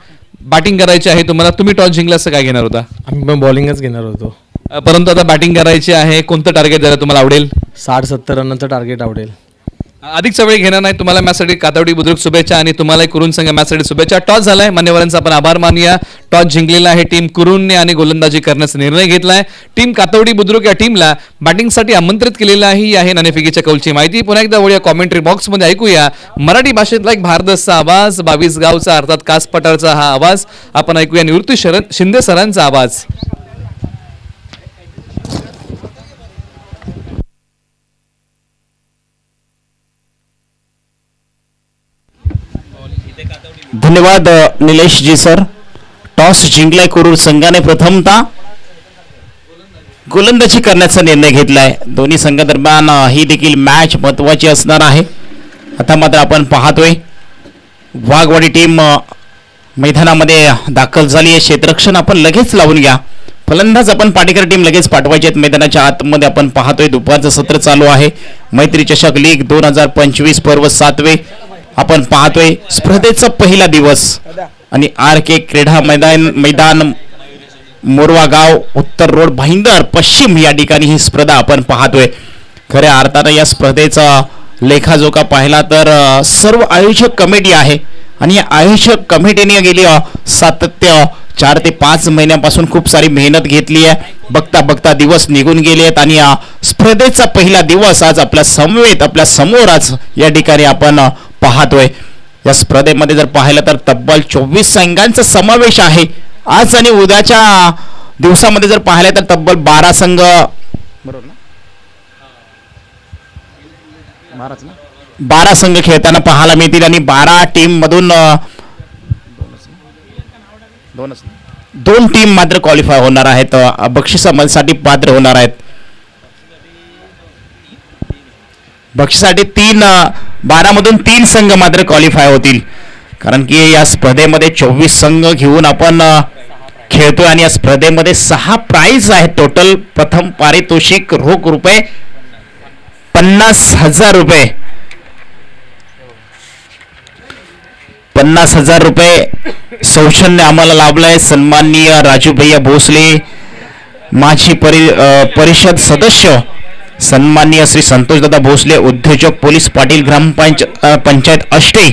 बॅटिंग करायची आहे तुम्हाला. तुम्ही टॉस जिंकला असं काय घेणार होता? आम्ही पण बॉलिंगच घेणार होतो. परंतु आता बॅटिंग करायची आहे. कोणतं टार्गेट द्यायला तुम्हाला आवडेल? 60-70 रनचं टार्गेट आवडेल. अधिकचा वेळ घेणार नाही. तुम्हाला मॅचसाठी कातवडी बुद्रुक शुभेच्छा आणि तुम्हालाही कुरुन संघ मॅचसाठी शुभेच्छा. टॉस झालाय, मान्यवरांचा आपण आभार मानूया. टॉस जिंकलेला आहे टीम कुरुनने आणि गोलंदाजी करण्याचा निर्णय घेतलाय. टीम कातवडी बुद्रुक या टीमला बॅटिंगसाठी आमंत्रित केलेलं आहे नाणेफेकीच्या कौलची माहिती. पुन्हा एकदा वळूया कॉमेंट्री बॉक्समध्ये, ऐकूया मराठी भाषेतला एक भारदसचा आवाज, 22 गावचा अर्थात कास पठारचा हा आवाज. आपण ऐकूया निवृत्ती शिंदे सरांचा आवाज. धन्यवाद निलेश जी सर. टॉस जिंकलाय कुरुर संघाने. प्रथमतः गोलंदाजी करण्याचा निर्णय घेतलाय. दोन्ही संघादरम्यान ही देखील मॅच महत्वाची असणार आहे. आता मात्र आपण पाहतोय वाघवाडी टीम मैदानामध्ये दाखल झाली आहे. क्षेत्ररक्षण आपण लगेच लावून घ्या. फलंदाज आपण पाटेकर टीम लगेच पाठवायची आहेत मैदानाच्या आतमध्ये. आपण पाहतोय दुपारचं सत्र चालू आहे. मैत्री चषक लीग 2025 पर्व 7वे आपण पाहतोय. स्पर्धेचा पहिला दिवस आणि RK क्रीडा मैदान मोरवा गाव, उत्तर रोड, भाईंदर पश्चिम या ठिकाणी ही स्पर्धा आपण पाहतोय. खऱ्या अर्थानं या स्पर्धेचा लेखाजोखा पाहिला तर सर्व आयोजक कमिटी आहे आणि या आयोजक कमिटीने गेली सातत्य 4 ते 5 महिन्यापासून खूप सारी मेहनत घेतली आहे. बघता बघता दिवस निघून गेले आहेत आणि या स्पर्धेचा पहिला दिवस आज आपल्या समवेत, आपल्या समोर आज या ठिकाणी आपण पाहतोय. या स्पर्धेमध्ये जर पाहिलं तर तब्बल 24 संघांचा समावेश आहे आज आणि उद्याच्या दिवसामध्ये जर पाहिलं तर तब्बल 12 संघ, बरोबर ना, 12 संघ खेळताना पाहायला मिळतील आणि 12 टीम मधून 2 टीम मात्र क्वालिफाय होणार आहेत, बक्षिसासाठी पात्र होणार आहेत. बक्षिसासाठी 12 मधून 3 संघ मात्र क्वालिफाय होतील. कारण की या स्पर्धेमध्ये 24 संघ घेऊन आपण खेळतोय आणि या स्पर्धेमध्ये 6 प्राइज आहेत टोटल. प्रथम पारितोषिक रोख रुपये 50,000 रुपये, 50,000 रुपये सौजन्य आम्हाला लाभलाय. सन्माननीय राजू भैया भोसले, माजी परिषद सदस्य सन्माननीय श्री संतोषदादा भोसले, उद्योजक पोलीस पाटील, पंचायत अष्टे,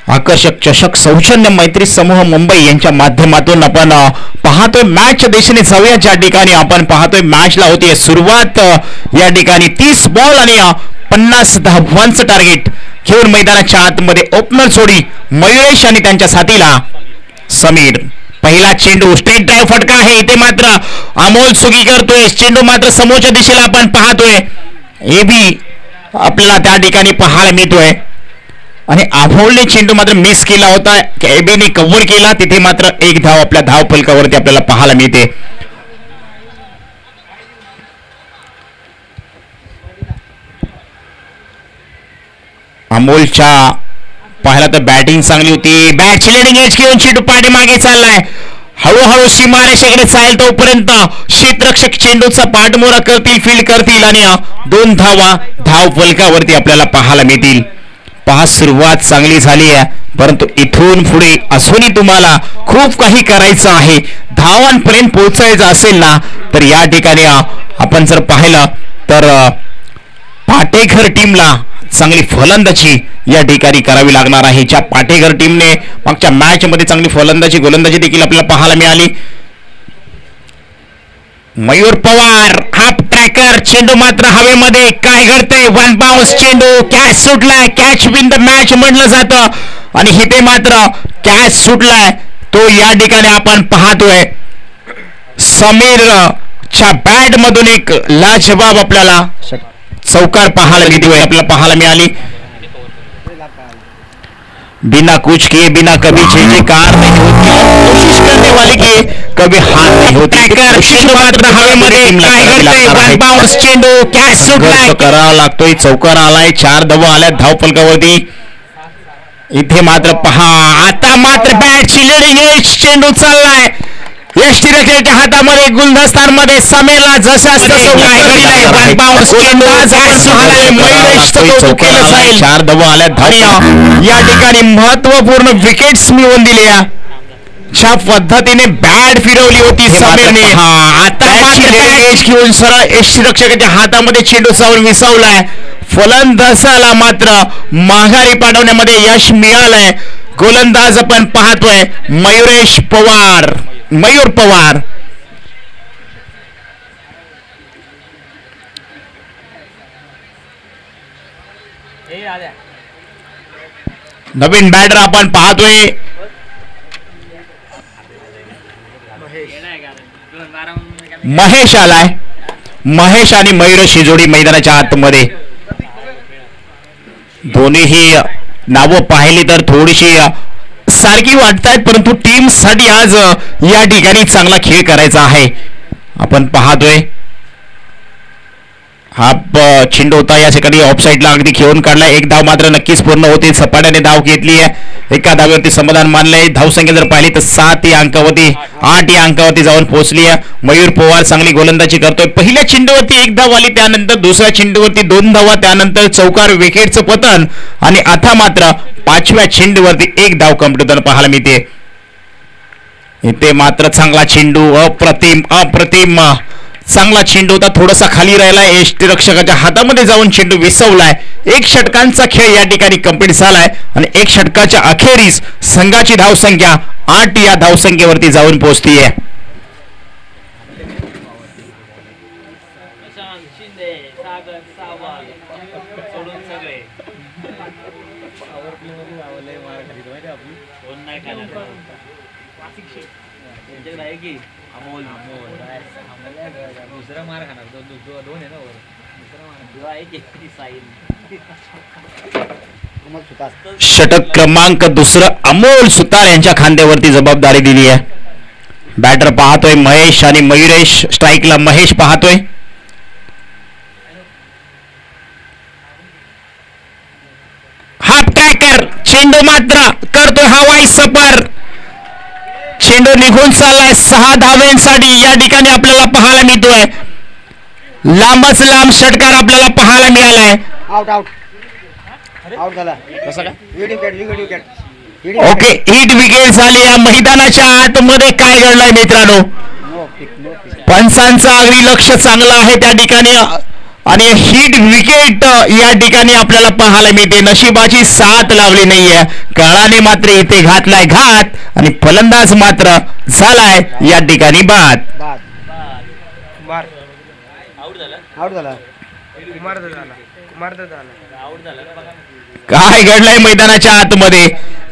आकर्षक चषक सौजन्य मैत्री समूह मुंबई यांच्या माध्यमातून आपण पाहतोय मॅच दिशेने जाऊया. ज्या ठिकाणी आपण पाहतोय मॅचला होती सुरुवात. या ठिकाणी 30 बॉल आणि 50 धावांचं टार्गेट घेऊन मैदानाच्या आतमध्ये ओपनर जोडी मयुरेश आणि त्यांच्या साथीला समीर. पहिला चेंडू स्ट्रेट ड्राइव्ह फटका आहे. इथे मात्र अमोल सुगी करतोय. चेंडू मात्र समोरच्या दिशेला आपण पाहतोय. एबी आपल्याला त्या ठिकाणी पाहायला मिळतोय आणि अमोलने चेंडू मात्र मिस केला होता. एबीने कव्हर केला. तिथे मात्र 1 धाव आपल्या धाव फलकावरती आपल्याला पाहायला मिळते. अमोलच्या पाहिला तर बॅटिंग चांगली होती. बॅटची लिडिंग एज घेऊन चेंडू पाठीमागे चाललाय. हळूहळू सीमारेषेकडे चालेल तोपर्यंत क्षेत्ररक्षक चेंडूचा पाठमोरा करतील, फील्ड करतील आणि 2 धावा धाव फलकावरती आपल्याला पाहायला मिळतील. पहा सुरुवात चांगली झाली आहे परंतु इथून पुढे अजूनही तुम्हाला खूप काही करायचं आहे. धावांपर्यंत पोहोचायचं असेल ना तर या ठिकाणी आपण जर पाहिलं तर पाटेघर टीमला चांगली फलंदाजी या ठिकाणी करावी लागणार आहे. ज्या पाटेघर टीमने मागच्या मॅच मध्ये चांगली फलंदाजी गोलंदाजी देखील आपल्याला पाहायला मिळाली. मयूर पवार हाफ ट्रॅकर, चेंडू मात्र हवेमध्ये. काय घडतंय? 1 बाउन्स चेंडू, कॅच सुटलाय. कॅच विन द मॅच म्हटलं जातं आणि इथे मात्र कॅच सुटलाय तो या ठिकाणी आपण पाहतोय. समीरच्या बॅट मधून एक लाजवाब आपल्याला चौकार पाहायला मिळाली. बिना कुछ किए, बिना कभी जयकार नहीं होती, कोशिश करने वाले की कभी हार नहीं होती. चेंडू कॅच सुटलाय, करावा लागतोय. चौकार आलाय, 4 धावा आल्या धाव फलकावरती. इथे मात्र पहा आता मात्र बॅटची लिडिंग चेंडू चाललाय. यष्टीरक्षकाच्या हातामध्ये गुलदस्तांमध्ये समेला जसा 4 धावा आल्या धाव. या ठिकाणी महत्वपूर्ण विकेट्स मिळवून दिल्या. ज्या पद्धतीने बॅट फिरवली होती समीरने, आता घेऊन सरळ यष्टीरक्षकाच्या हातामध्ये चेंडू चावून विसावलाय. फलंदाजाला मात्र माघारी पाठवण्यामध्ये यश मिळालंय. गोलंदाज आपण पाहतोय मयूर पवार. नवीन बॅटर आपण पाहतोय महेश आलाय. महेश आणि मयूरेश ही जोडी मैदानाच्या आतमध्ये. दोन्हीही नावं पाहिली तर थोडीशी सारखी वाटतायत, परंतु टीम साठी आज या ठिकाणी चांगला खेळ करायचा आहे. आपण पाहतोय हा चेंडू होता या ठिकाणी ऑफसाईडला अगदी खेळून काढला. एक धाव मात्र नक्कीच पूर्ण होते. सपाट्याने धाव घेतली आहे. एका धावेवरती समाधान मानलंय. धावसंख्या जर पाहिली तर 7 या अंकावरती 8 या अंकावरती जाऊन पोहोचली आहे. मयूर पवार चांगली गोलंदाजी करतोय. पहिल्या चेंडूवरती 1 धाव आली, त्यानंतर दुसऱ्या चेंडूवरती 2 धावा, त्यानंतर चौकार विकेटचं पतन आणि आता मात्र 5व्या चेंडूवरती 1 धाव कंप्लीट होताना पाहायला मिळते. इथे मात्र चांगला चेंडू अप्रतिम चांगला चेंडू होता. थोडासा खाली राहिला. यष्टीरक्षकाच्या हातामध्ये जाऊन चेंडू विसवलाय. 1 षटकांचा खेळ या ठिकाणी कंप्लीट झालाय आणि 1 षटकाच्या अखेरीस संघाची धावसंख्या 8 या धावसंख्येवरती जाऊन पोहोचतीये. षटक क्रमांक 2 अमोल सुतार यांच्या खांद्यावरती जबाबदारी दिली आहे. बॅटर पाहतोय महेश आणि मयुरेश. स्ट्राईकला महेश पाहतोय. हाफ ट्रॅकर चेंडू मात्र करतोय हवाई सफर. चेंडू निघून चाललाय 6 धावांसाठी या ठिकाणी आपल्याला पाहायला मिळतोय. लांबच लांब षटकार आपल्याला पाहायला मिळालाय. ओके, हिट विकेट झाली. या मैदानाच्या आतमध्ये काय घडलंय मित्रांनो? पंचांचं अगदी लक्ष चांगलं आहे त्या ठिकाणी आणि हिट विकेट या ठिकाणी आपल्याला पाहायला मिळते. नशिबाची साथ लावली नाहीये. काळाने मात्र इथे घातलाय घात आणि फलंदाज मात्र झालाय या ठिकाणी बाद. काय घडलंय मैदानाच्या आतमध्ये?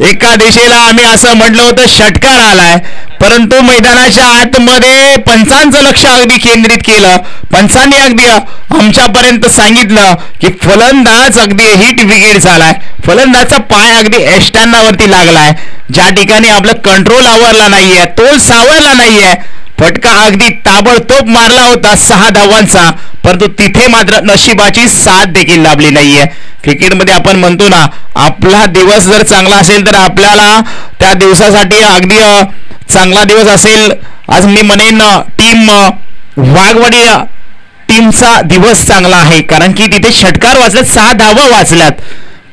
एका दिशेला आम्ही असं म्हटलं होतं षटकार आलाय, परंतु मैदानाच्या आतमध्ये पंचांचं लक्ष अगदी केंद्रित केलं. पंचांनी अगदी आमच्यापर्यंत सांगितलं की फलंदाज अगदी हिट विकेट झालाय. फलंदाजचा पाय अगदी एष्टांनावरती लागलाय. ज्या ठिकाणी आपलं कंट्रोल आवरला नाहीये, तोल सावरला नाहीये. फटका अगदी ताबडतोब मारला होता 6 धावांचा, परंतु तिथे मात्र नशिबाची साथ देखील लाभली नाहीये. क्रिकेटमध्ये आपण म्हणतो ना, आपला दिवस जर चांगला असेल तर आपल्याला त्या दिवसासाठी अगदी चांगला दिवस असेल. आज मी म्हणेन टीम वाघवाडी टीमचा दिवस चांगला आहे, कारण की तिथे षटकार वाचल्यात, 6 धावा वाचल्यात.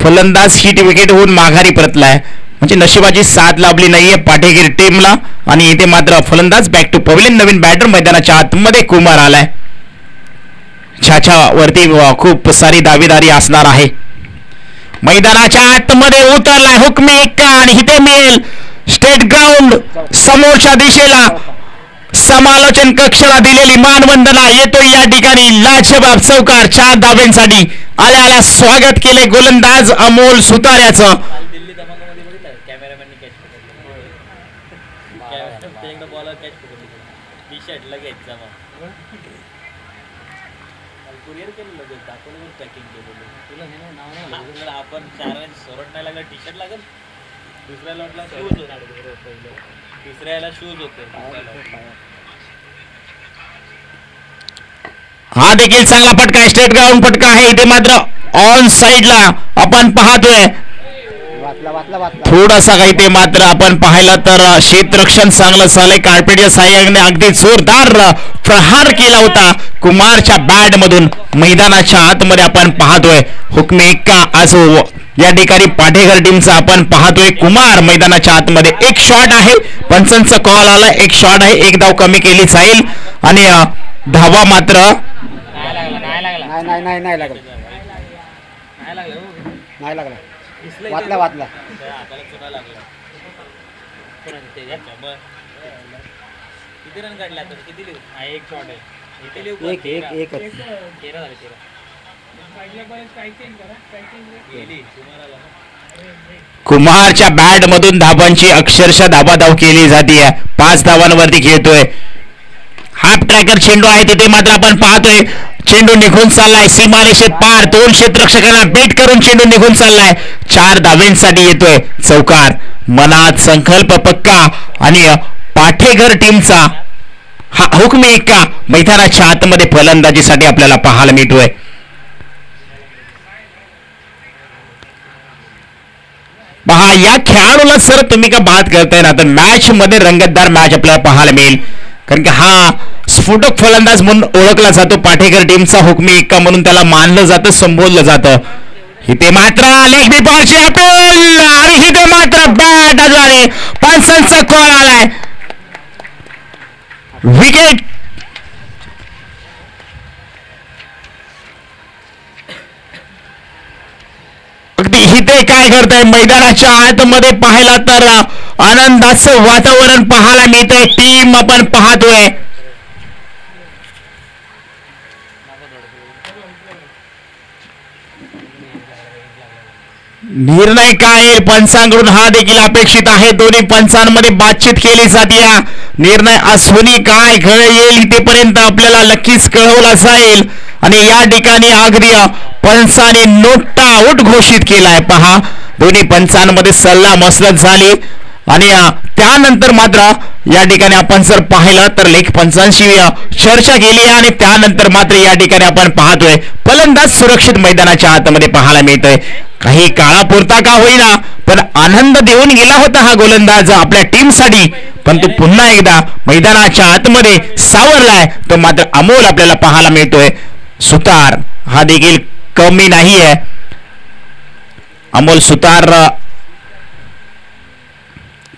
फलंदाज हिट विकेट होऊन माघारी परतलाय, म्हणजे नशिबाची साथ लाभली नाहीये पाठेगिरी टीमला. आणि इथे मात्र फलंदाज बॅक टू पवेलियन. नवीन बॅटर मैदानाच्या आतमध्ये कुमार आलाय, ज्याच्यावरती खूप सारी दावेदारी असणार आहे. मैदानाच्या आतमध्ये उतरलाय हुकमी एक्का आणि इथे मिळेल स्टेट ग्राउंड समोरच्या दिशेला समालोचन कक्षाला दिलेली मानवंदना. येतो या ठिकाणी लाजवाब चौकार 4 धाव्यांसाठी. आल्या स्वागत केले गोलंदाज अमोल सुतार्याचं. हा देखील चांगला फटका आहे, स्टेट ग्राउंड फटका आहे. इथे मात्र ऑन साइडला आपण पाहतोय थोडासा काही. ते मात्र आपण पाहिलं तर क्षेत्ररक्षण चांगलं झालंय. कार्पेटच्या साह्याने अगदी जोरदार प्रहार केला होता कुमारच्या बॅट मधून. मैदानाच्या आतमध्ये आपण पाहतोय हुकमी एक्का असो या ठिकाणी पाठेघर टीमचा आपण पाहतोय कुमार मैदानाच्या आतमध्ये. एक शॉट आहे, पंचांचा कॉल आला, एक शॉट आहे, 1 धाव कमी केली जाईल आणि धावा मात्र नाही लागला वाचला एकच कुमारच्या बॅट मधून धाबांची अक्षरशः धाबाधाव केली जाते. 5 धावांवरती खेळतोय. हाफ ट्रॅकर चेंडू आहे तिथे मात्र आपण पाहतोय चेंडू निघून चाललाय सीमारेषेत पार. 2 क्षेत्ररक्षकांना बेट करून चेंडू निघून चाललाय. 4 धावेंसाठी येतोय चौकार. मनात संकल्प पक्का आणि पाठेघर टीमचा हा हुकमी एक्का मैदानाच्या आतमध्ये फलंदाजीसाठी आपल्याला पाहायला मिळतोय. पहा या खेळाडूला सर तुम्ही का बात करताय ना तर मॅच मध्ये रंगतदार मॅच आपल्याला पाहायला मिळेल. कारण की हा स्फोटक फलंदाज म्हणून ओळखला जातो. पाठेकर टीमचा हुकमी एक्का म्हणून त्याला मानलं जातं संबोधलं जातं. इथे मात्र लेग बी बॉलची अपील आणि इथे मात्र बॅटद्वारे पंचांचा कॉल आलाय. विकेट अगदी इथे काय करताय मैदानाच्या आतमध्ये पाहायला तर आनंदाचं वातावरण पाहायला मिळतंय. टीम आपण पाहतोय निर्णय काय येईल पंचांकडून हा देखील अपेक्षित आहे. दोन्ही पंचांमध्ये बातचीत केली जाते. निर्णय अश्विनी काय घळ येईल इथेपर्यंत आपल्याला नक्कीच कळवला जाईल. आणि या ठिकाणी अगदी पंचाने नोटा आउट घोषित केलाय. पहा दोन्ही पंचांमध्ये सल्ला मसलत झाली आणि त्यानंतर मात्र या ठिकाणी आपण जर पाहिलं तर लेख पंचांशी चर्चा केली आणि त्यानंतर मात्र या ठिकाणी आपण पाहतोय फलंदाज सुरक्षित मैदानाच्या आतमध्ये पाहायला मिळतोय. काही काळापुरता का होईना पण आनंद देऊन गेला होता हा गोलंदाज आपल्या टीमसाठी. पण तो पुन्हा एकदा मैदानाच्या आतमध्ये सावरलाय तो मात्र अमोल आपल्याला पाहायला मिळतोय. सुतार हा देखील कमी नाहीये. अमोल सुतार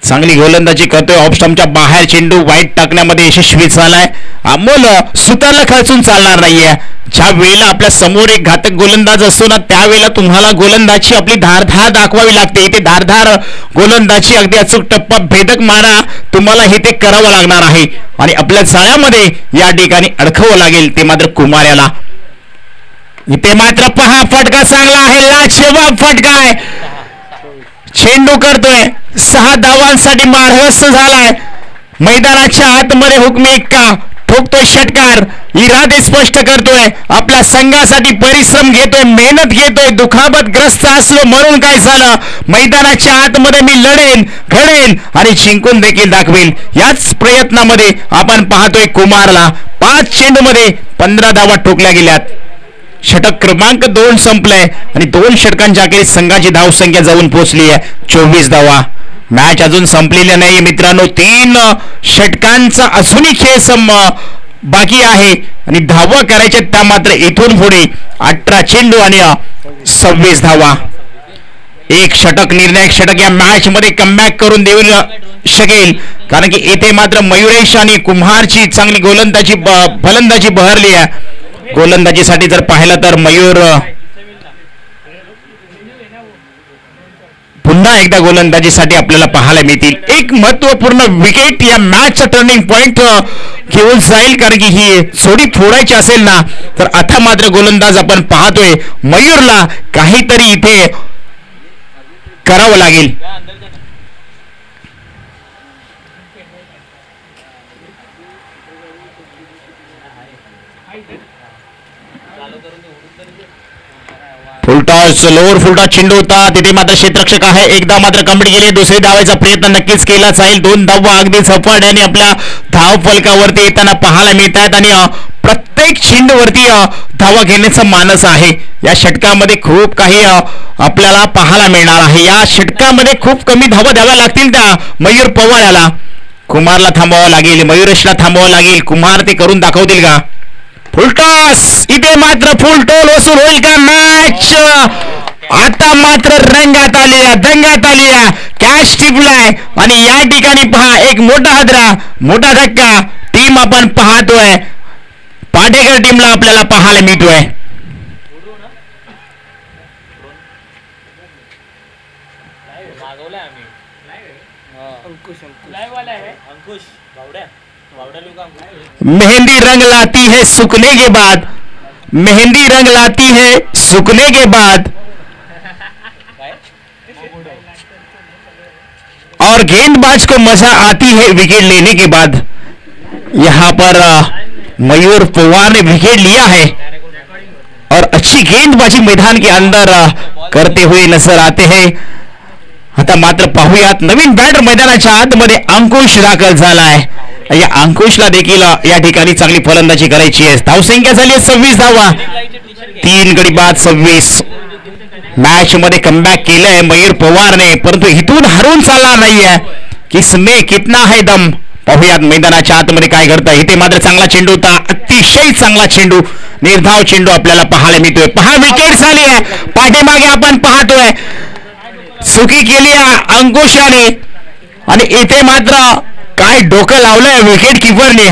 चांगली गोलंदाजी करतोय. ऑफ स्टंपच्या बाहेर चेंडू वाईट टाकण्यामध्ये यशस्वी झालाय. अमोल सुतारला खर्चून चालणार नाहीये. ज्या वेळेला आपल्या समोर एक घातक गोलंदाज असतो ना त्यावेळेला तुम्हाला गोलंदाजी आपली धारधार दाखवावी लागते. इथे धारधार गोलंदाजी अगदी अचूक टप्पा भेदक मारा तुम्हाला हे ते करावं लागणार आहे आणि आपल्या जाळ्यामध्ये या ठिकाणी अडकवावं लागेल ते मात्र कुमार याला. इथे मात्र पहा फटका चांगला आहे. लाजवाब फटका आहे. चेंडू करतोय 6 धावांसाठी मारहस्त झालाय. मैदानाच्या आतमध्ये हुकमी एक्का ठोकतोय षटकार. इरादे स्पष्ट करतोय आपल्या संघासाठी परिश्रम घेतोय मेहनत घेतोय. दुखापतग्रस्त असलो म्हणून काय झालं मैदानाच्या आतमध्ये मी लढेन घडेन आणि जिंकून देखील दाखवेल याच प्रयत्नामध्ये आपण पाहतोय कुमारला. 5 चेंडूमध्ये 15 धावा ठोकल्या गेल्यात. षटक क्रमांक 2 संपलंय आणि 2 षटकांच्या अखेरीस संघाची धावसंख्या जाऊन पोहोचली आहे 24 धावा. मॅच अजून संपलेली नाही मित्रांनो. 3 षटकांचा अजूनही खेळ बाकी आहे आणि धावा करायच्या त्या मात्र इथून पुढे 18 चेंडू आणि 26 धावा. एक षटक निर्णायक षटक या मॅच मध्ये कमबॅक करून देऊ शकेल कारण की येथे मात्र मयुरेश आणि कुमारची चांगली गोलंदाजी फलंदाजी बहरली आहे. गोलंदाजीसाठी जर पाहिलं तर मयूर पुन्हा एकदा गोलंदाजीसाठी आपल्याला पाहायला मिळतील. एक महत्वपूर्ण विकेट या मॅचचा टर्निंग पॉइंट घेऊन जाईल कारण की ही सोडी फोडायची असेल ना तर आता मात्र गोलंदाज आपण पाहतोय मयूरला काहीतरी इथे करावं लागेल. फुलटॉस लोअर फुलटॉस चेंडू होता तिथे मात्र क्षेत्ररक्षक आहे. एकदा मात्र कंप्लीट केले. दुसरी धावायचा प्रयत्न नक्कीच केला जाईल. 2 धावा अगदी झपाट्याने आपल्या धाव फलकावरती येताना पाहायला मिळत आहेत आणि प्रत्येक चेंडूवरती धावा घेण्याचा मानस आहे. या षटकामध्ये खूप काही आपल्याला पाहायला मिळणार आहे. या षटकामध्ये खूप कमी धावा द्याव्या लागतील त्या मयूर पवार याला. कुमारला थांबवावं लागेल मयुरेशला थांबवावं लागेल. कुमार ते करून दाखवतील का. फुलटॉस इथे मात्र फुलटोल वसूल होईल का. मॅच आता मात्र रंगात आलेला दंगात आलेला कॅच टिपलाय आणि या ठिकाणी पहा एक मोठा हादरा मोठा धक्का टीम आपण पाहतोय पाटेकर टीमला आपल्याला पाहायला मिळतोय. मेहंदी रंग लाती है सूखने के बाद, मेहंदी रंग लाती है सूखने के बाद, और गेंदबाज को मजा आती है विकेट लेने के बाद। यहां पर मयूर पवार ने विकेट लिया है और अच्छी गेंदबाजी मैदान के अंदर करते हुए नजर आते हैं। आता मात्र पाहूयात नवीन बॅटर मैदानाच्या आतमध्ये अंकुश दाखल झालाय. या अंकुशला देखील या ठिकाणी चांगली फलंदाजी करायची आहे. धावसंख्या झाली 26 धावा, 3 गडी बाद 26. मॅच मध्ये कमबॅक केलंय मयूर पवारने, परंतु इथून हरून चालला नाहीये. किसमे कितना है दम. पाहूयात मैदानाच्या आतमध्ये काय घडतं. इथे मात्र चांगला चेंडू होता, अतिशय चांगला चेंडू, निर्धाव चेंडू आपल्याला पाहायला मिळतोय. पहा विकेट झाली आहे, पाठीमागे आपण पाहतोय चुकी केली अंकुशाने आणि इथे मात्र काय डोकं लावलंय विकेट किपरने.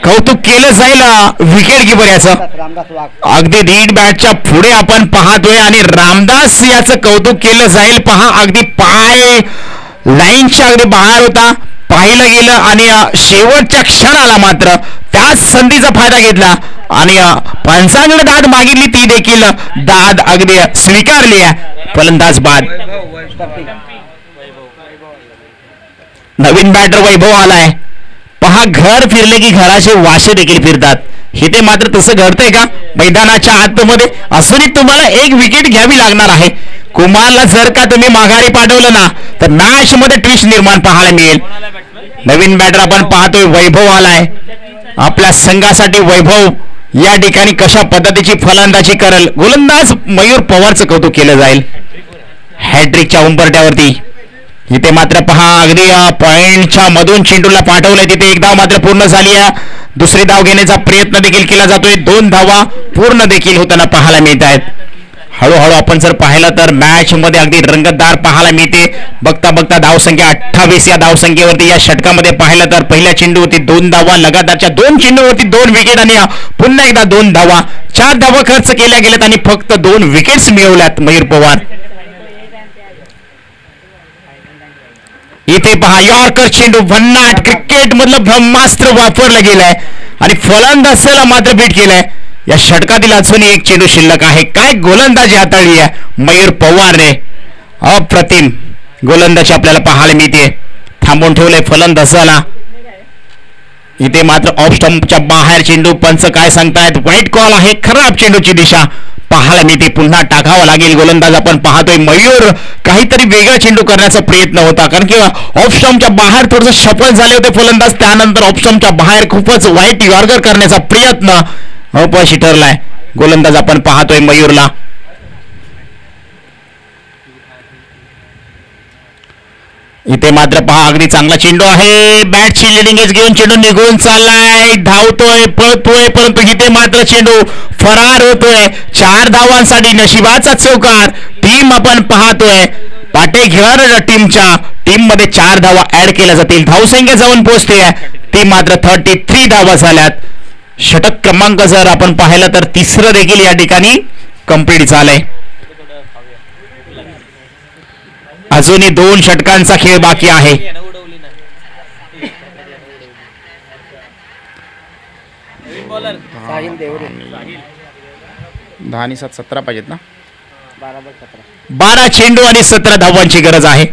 कौतुक केलं जाईल विकेट किपर याचं. रामदास वाघ अगदी रीड बॅटच्या पुढे आपण पाहतोय आणि रामदास याचं कौतुक केलं जाईल. पहा अगदी पाय लाईनच्या अगदी बाहेर होता, पाहिलं गेलं आणि शेवटच्या क्षणाला मात्र त्याच संधीचा फायदा घेतला आणि पंचांकडे दाद मागितली, ती देखील दाद अगदी स्वीकारली आहे. फलंदाज बाद. नवीन बॅटर वैभव आलाय. पहा घर फिरले की घराचे वाशे देखील फिरतात. इथे मात्र तसं घडतंय का मैदानाच्या आतमध्ये. अजूनही तुम्हाला एक विकेट घ्यावी लागणार आहे. कुमारला जर का तुम्ही माघारी पाठवलं ना तर मॅच मध्ये ट्विस्ट निर्माण पाहायला मिळेल. नवीन बॅटर आपण पाहतोय वैभव आलाय. आपल्या संघासाठी वैभव या ठिकाणी कशा पद्धतीची फलंदाजी करेल. गोलंदाज मयूर पवारचं कौतुक केलं जाईल हॅट्रिकच्या उंबरट्यावरती. इथे मात्र पहा अगदी पॉइंटच्या मधून चेंडूला पाठवलंय, तिथे एक धाव मात्र पूर्ण झाली आहे. दुसरी धाव घेण्याचा प्रयत्न देखील केला जातोय. 2 धावा पूर्ण देखील होताना पाहायला मिळत आहेत. हळूहळू आपण जर पाहिलं तर मॅच मध्ये अगदी रंगतदार पाहायला मिळते. बघता बघता धावसंख्या 28 या धावसंख्येवरती या षटकामध्ये पाहिलं तर पहिल्या चेंडूवरती 2 धावा, लगातारच्या 2 चेंडूवरती 2 विकेट आणि पुन्हा एकदा 2 धावा. 4 धावा खर्च केल्या गेल्यात आणि फक्त 2 विकेट्स मिळवल्यात मयूर पवार. इथे पहा यॉर्कर चेंडू, भन्नाट क्रिकेट मधलं ब्रह्मास्त्र वापरलं गेलंय आणि फलंदाजाला मात्र बीट केलंय. या षटकातील अजूनही एक चेंडू शिल्लक आहे. काय गोलंदाजी हाताळली आहे मयूर पवारने. अप्रतिम गोलंदाजी आपल्याला पाहायला मिळते. थांबवून ठेवलंय फलंदाजाला. इथे मात्र ऑफ स्टंपच्या बाहेर चेंडू. पंच काय सांगतायत, वाईट कॉल आहे. खराब चेंडूची दिशा पाहायला मिळते. पुन्हा टाकावा लागेल. गोलंदाज आपण पाहतोय मयूर काहीतरी वेगळा चेंडू करण्याचा प्रयत्न होता, कारण की ऑफ स्टंपच्या बाहेर थोडंसं सफल झाले होते फलंदाज. त्यानंतर ऑफ स्टंपच्या बाहेर खूपच वाईट यॉर्कर करण्याचा प्रयत्न अपयशी ठरलाय. गोलंदाज आपण पाहतोय मयूरला. इथे मात्र पहा अगदी चांगला चेंडू आहे. बॅटची लिडिंग एज घेऊन चेंडू निघून चाललाय, धावतोय, पळतोय, परंतु इथे मात्र चेंडू फरार होतोय. 4 धावांसाठी नशिबाचा चौकार. टीम आपण पाहतोय पाटेघर टीमच्या टीम मध्ये 4 धावा ऍड केल्या जातील. धावसंख्या जाऊन पोहोचते ती मात्र 33 धावा झाल्यात. षटक क्रमांक जर आपण पाहिलं तर 3रं देखील या ठिकाणी कंप्लीट झालंय. अजूनही 2 षटकांचा खेळ बाकी आहे. साहिल देवरे 10 आणि 7 17 पाहिजेत ना. 12/17 12 चेंडू आणि 17 धावांची गरज आहे.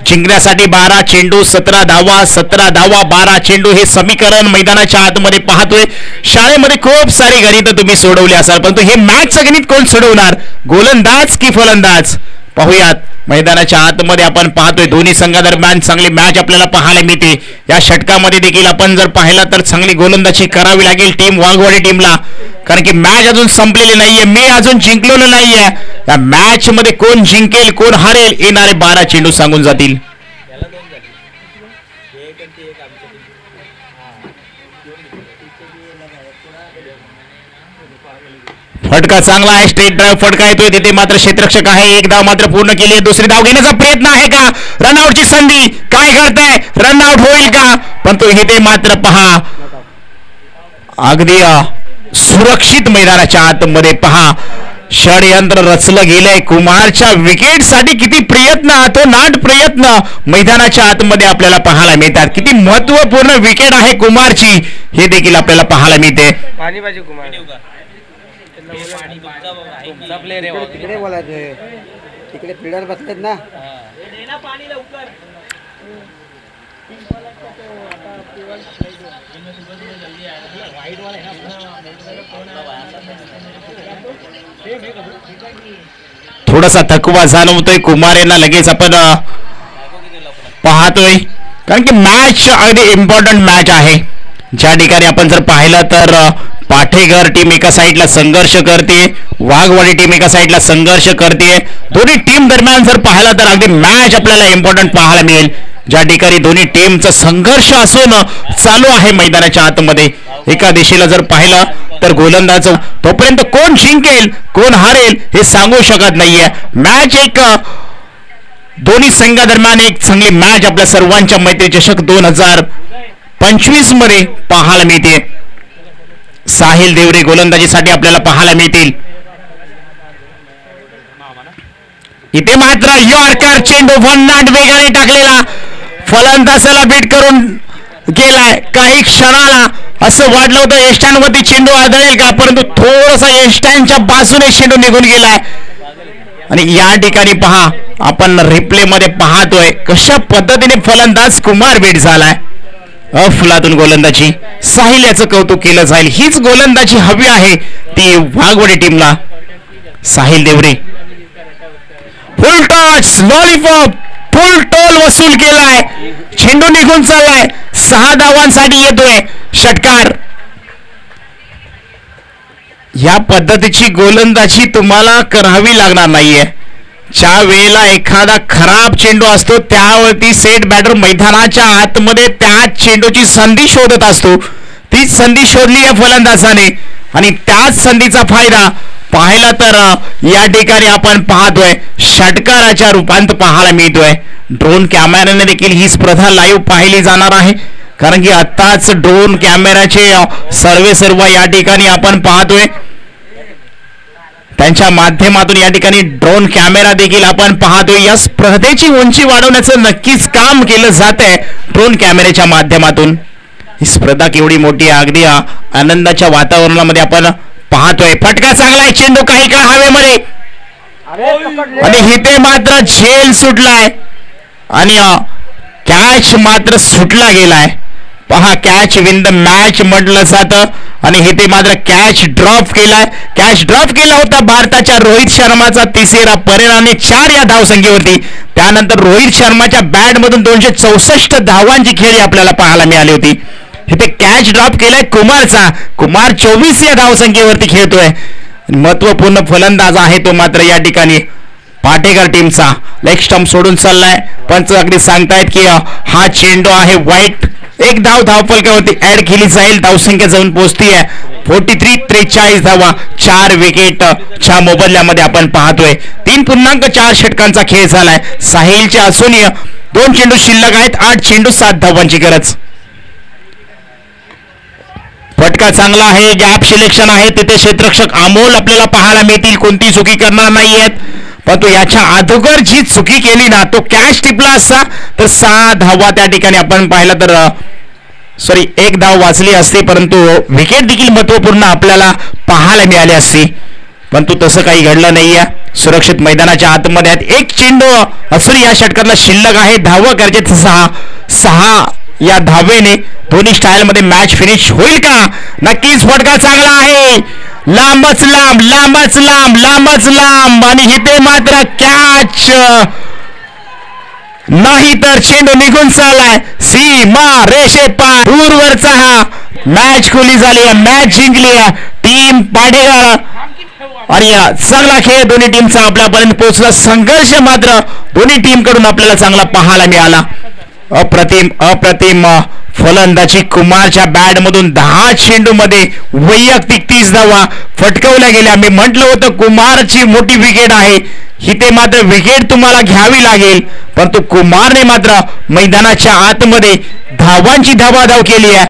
जिंकण्यासाठी 12 चेंडू 17 धावा, 17 धावा 12 चेंडू हे समीकरण मैदानाच्या आतमध्ये पाहतोय. शाळेमध्ये खूप सारी गणितं तुम्ही सोडवली असाल, परंतु हे मॅचचं गणित कोण सोडवणार, गोलंदाज की फलंदाज. पाहूयात मैदानाच्या आतमध्ये आपण पाहतोय दोन्ही संघादरम्यान चांगली मॅच आपल्याला पाहायला मिळते. या षटकामध्ये देखील आपण जर पाहिलं तर चांगली गोलंदाजी करावी लागेल टीम वाघवाडी टीमला, कारण की मॅच अजून संपलेली नाहीये. मी अजून जिंकलेलो नाहीये. या मॅच मध्ये कोण जिंकेल कोण हारेल येणारे 12 चेंडू सांगून जातील. फटका चांगला आहे, स्ट्रेट ड्राइव्ह फटका येतोय. तिथे मात्र क्षेत्ररक्षक आहे. 1 धाव मात्र पूर्ण केली आहे. दुसरी धाव घेण्याचा प्रयत्न आहे का, रनआउटची संधी, काय करताय, रनआउट होईल का, पण तो इथे मात्र पहा अगदी सुरक्षित मैदानाच्या आतमध्ये पहा षडयंत्र रचलं गेलंय कुमारच्या विकेटसाठी. किती प्रयत्न, अतोनाट प्रयत्न मैदानाच्या आतमध्ये आपल्याला पाहायला मिळतात. किती महत्वपूर्ण विकेट आहे कुमारची हे देखील आपल्याला पाहायला मिळते. तिकडे बोलायचं, तिकडे फिल्डर बसलेत ना. थोडासा थकवा जाणवतोय कुमार यांना. लगेच आपण पाहतोय कारण की मॅच अगदी इम्पॉर्टंट मॅच आहे. ज्या ठिकाणी आपण जर पाहिलं तर पाठेघर टीम एका साईडला संघर्ष करते, वाघवाडी टीम एका साईडला संघर्ष करते. दोन्ही टीम दरम्यान जर पाहिलं तर अगदी मॅच आपल्याला इम्पॉर्टंट पाहायला मिळेल. ज्या ठिकाणी दोन्ही टीमचा संघर्ष असून चालू आहे मैदानाच्या आतमध्ये. एका दिशेला जर पाहिलं तर गोलंदाज, तोपर्यंत कोण जिंकेल कोण हारेल हे सांगू शकत नाहीये. मॅच एक दोन्ही संघादरम्यान एक चांगली मॅच आपल्या सर्वांच्या मैत्री चषक 2025 मध्ये पाहायला मिळते. साहिल देवरे गोलंदाजीसाठी आपल्याला पाहायला मिळतील. इथे मात्र यॉर्कर चेंडू भन्नाट वेगाने टाकलेला, फलंदाजाला बीट करून गेलाय. काही क्षणाला असं वाटलं होतं यष्टांवरती चेंडू आदळेल का, परंतु थोडासा यष्टांच्या बाजूने चेंडू निघून गेलाय. आणि या ठिकाणी पहा, आपण रिप्ले मध्ये पाहतोय कशा पद्धतीने फलंदाज कुमार बीट झालाय. अफलातून गोलंदाजी. साहिल याचं कौतुक केलं जाईल. हीच गोलंदाजी हवी आहे ती वाघवाडी टीमला. साहिल देवरे फुल टॉस, लॉलीपॉप, फुल टोल वसूल केलाय. चेंडू निघून चाललाय. 6 धावांसाठी येतोय षटकार. या पद्धतीची गोलंदाजी तुम्हाला करावी लागणार नाहीये. ज्या वेळेला एखादा खराब चेंडू असतो त्यावरती सेट बॅटर मैदानाच्या आतमध्ये त्या चेंडूची संधी शोधत असतो. तीच संधी शोधली या फलंदाजाने आणि त्याच संधीचा फायदा पाहिला तर या ठिकाणी आपण पाहतोय षटकाराच्या रूपांत पाहायला मिळतोय. ड्रोन कॅमेऱ्याने देखील ही स्पर्धा लाईव्ह पाहिली जाणार आहे कारण की आताच ड्रोन कॅमेऱ्याचे सर्व या ठिकाणी आपण पाहतोय. त्यांच्या माध्यमातून या ठिकाणी ड्रोन कॅमेरा देखील आपण पाहतोय. या स्पर्धेची उंची वाढवण्याचं नक्कीच काम केलं जात आहे ड्रोन कॅमेऱ्याच्या माध्यमातून. ही स्पर्धा केवढी मोठी आहे, अगदी आनंदाच्या वातावरणामध्ये आपण पाहतोय. फटका चांगला आहे, चेंडू काही काळ हवेमध्ये आणि इथे मात्र झेल सुटलाय आणि कॅच मात्र सुटला गेलाय. पहा, कॅच विन द मॅच म्हटलं जातं आणि इथे मात्र कॅच ड्रॉप केलाय. कॅच ड्रॉप केला होता भारताच्या रोहित शर्माचा तिसरा परिणामी 4 या धावसंख्येवरती. त्यानंतर रोहित शर्माच्या बॅट मधून 264 धावांची खेळी आपल्याला पाहायला मिळाली होती. इथे कॅच ड्रॉप केलाय कुमारचा. कुमार 24 या धावसंख्येवरती खेळतोय. महत्वपूर्ण फलंदाज आहे तो मात्र या ठिकाणी पाटेकर टीमचा. लेग स्टंप सोडून चाललाय. पंच अगदी सांगतायत की हा चेंडू आहे वाईट. 1 धाव धावफलकावरती ऍड केली जाईल. धावसंख्या जाऊन पोहोचतीये 43-43 धावा. 4 विकेटच्या मोबदल्यामध्ये आपण पाहतोय 3.4 षटकांचा खेळ झालाय. साहिलच्या असून 2 चेंडू शिल्लक आहेत. 8 चेंडू 7 धावांची गरज. फटका चांगला आहे. गॅप सिलेक्शन आहे. तिथे क्षेत्ररक्षक अमोल आपल्याला पाहायला मिळतील. कोणती चुकी करणार नाहीयेत. परंतु याच्या अगोदर जी चुकी केली ना, तो कॅच टिपला असता तर 6 धावा त्या ठिकाणी आपण पाहिलं तर 1 धाव वाचली असती. परंतु विकेट देखील महत्वपूर्ण आपल्याला पाहायला मिळाली असती. परंतु तसं काही घडलं नाहीये. सुरक्षित मैदानाच्या आतमध्ये आहेत. 1 चेंडू असून या षटकातला शिल्लक आहे. धावा गरजेचं 6 या धावेने दोन्ही स्टाईल मध्ये मॅच फिनिश होईल का? नक्कीच. फटका चांगला आहे. लांबच लांब, लांबच लांब, लांबच लांब आणि इथे मात्र कॅच नाही तर चेंडू निघून चाललाय. सीमा रेषे पार दूरवरचा हा. मॅच खुली झाली आहे. मॅच जिंकली आहे टीम पाटेकर आणि चांगला खेळ दोन्ही टीमचा आपल्यापर्यंत पोहोचला. संघर्ष मात्र दोन्ही टीम कडून आपल्याला चांगला पाहायला मिळाला. अप्रतिम फलंदाजी. कुमारच्या बॅट मधून 10 चेंडू मध्ये वैयक्तिक 30 धावा फटकवल्या गेल्या. मी म्हटलं होतं कुमारची मोठी विकेट आहे. इथे मात्र विकेट तुम्हाला घ्यावी लागेल. परंतु कुमारने मात्र मैदानाच्या आतमध्ये धावांची धावाधाव केली आहे.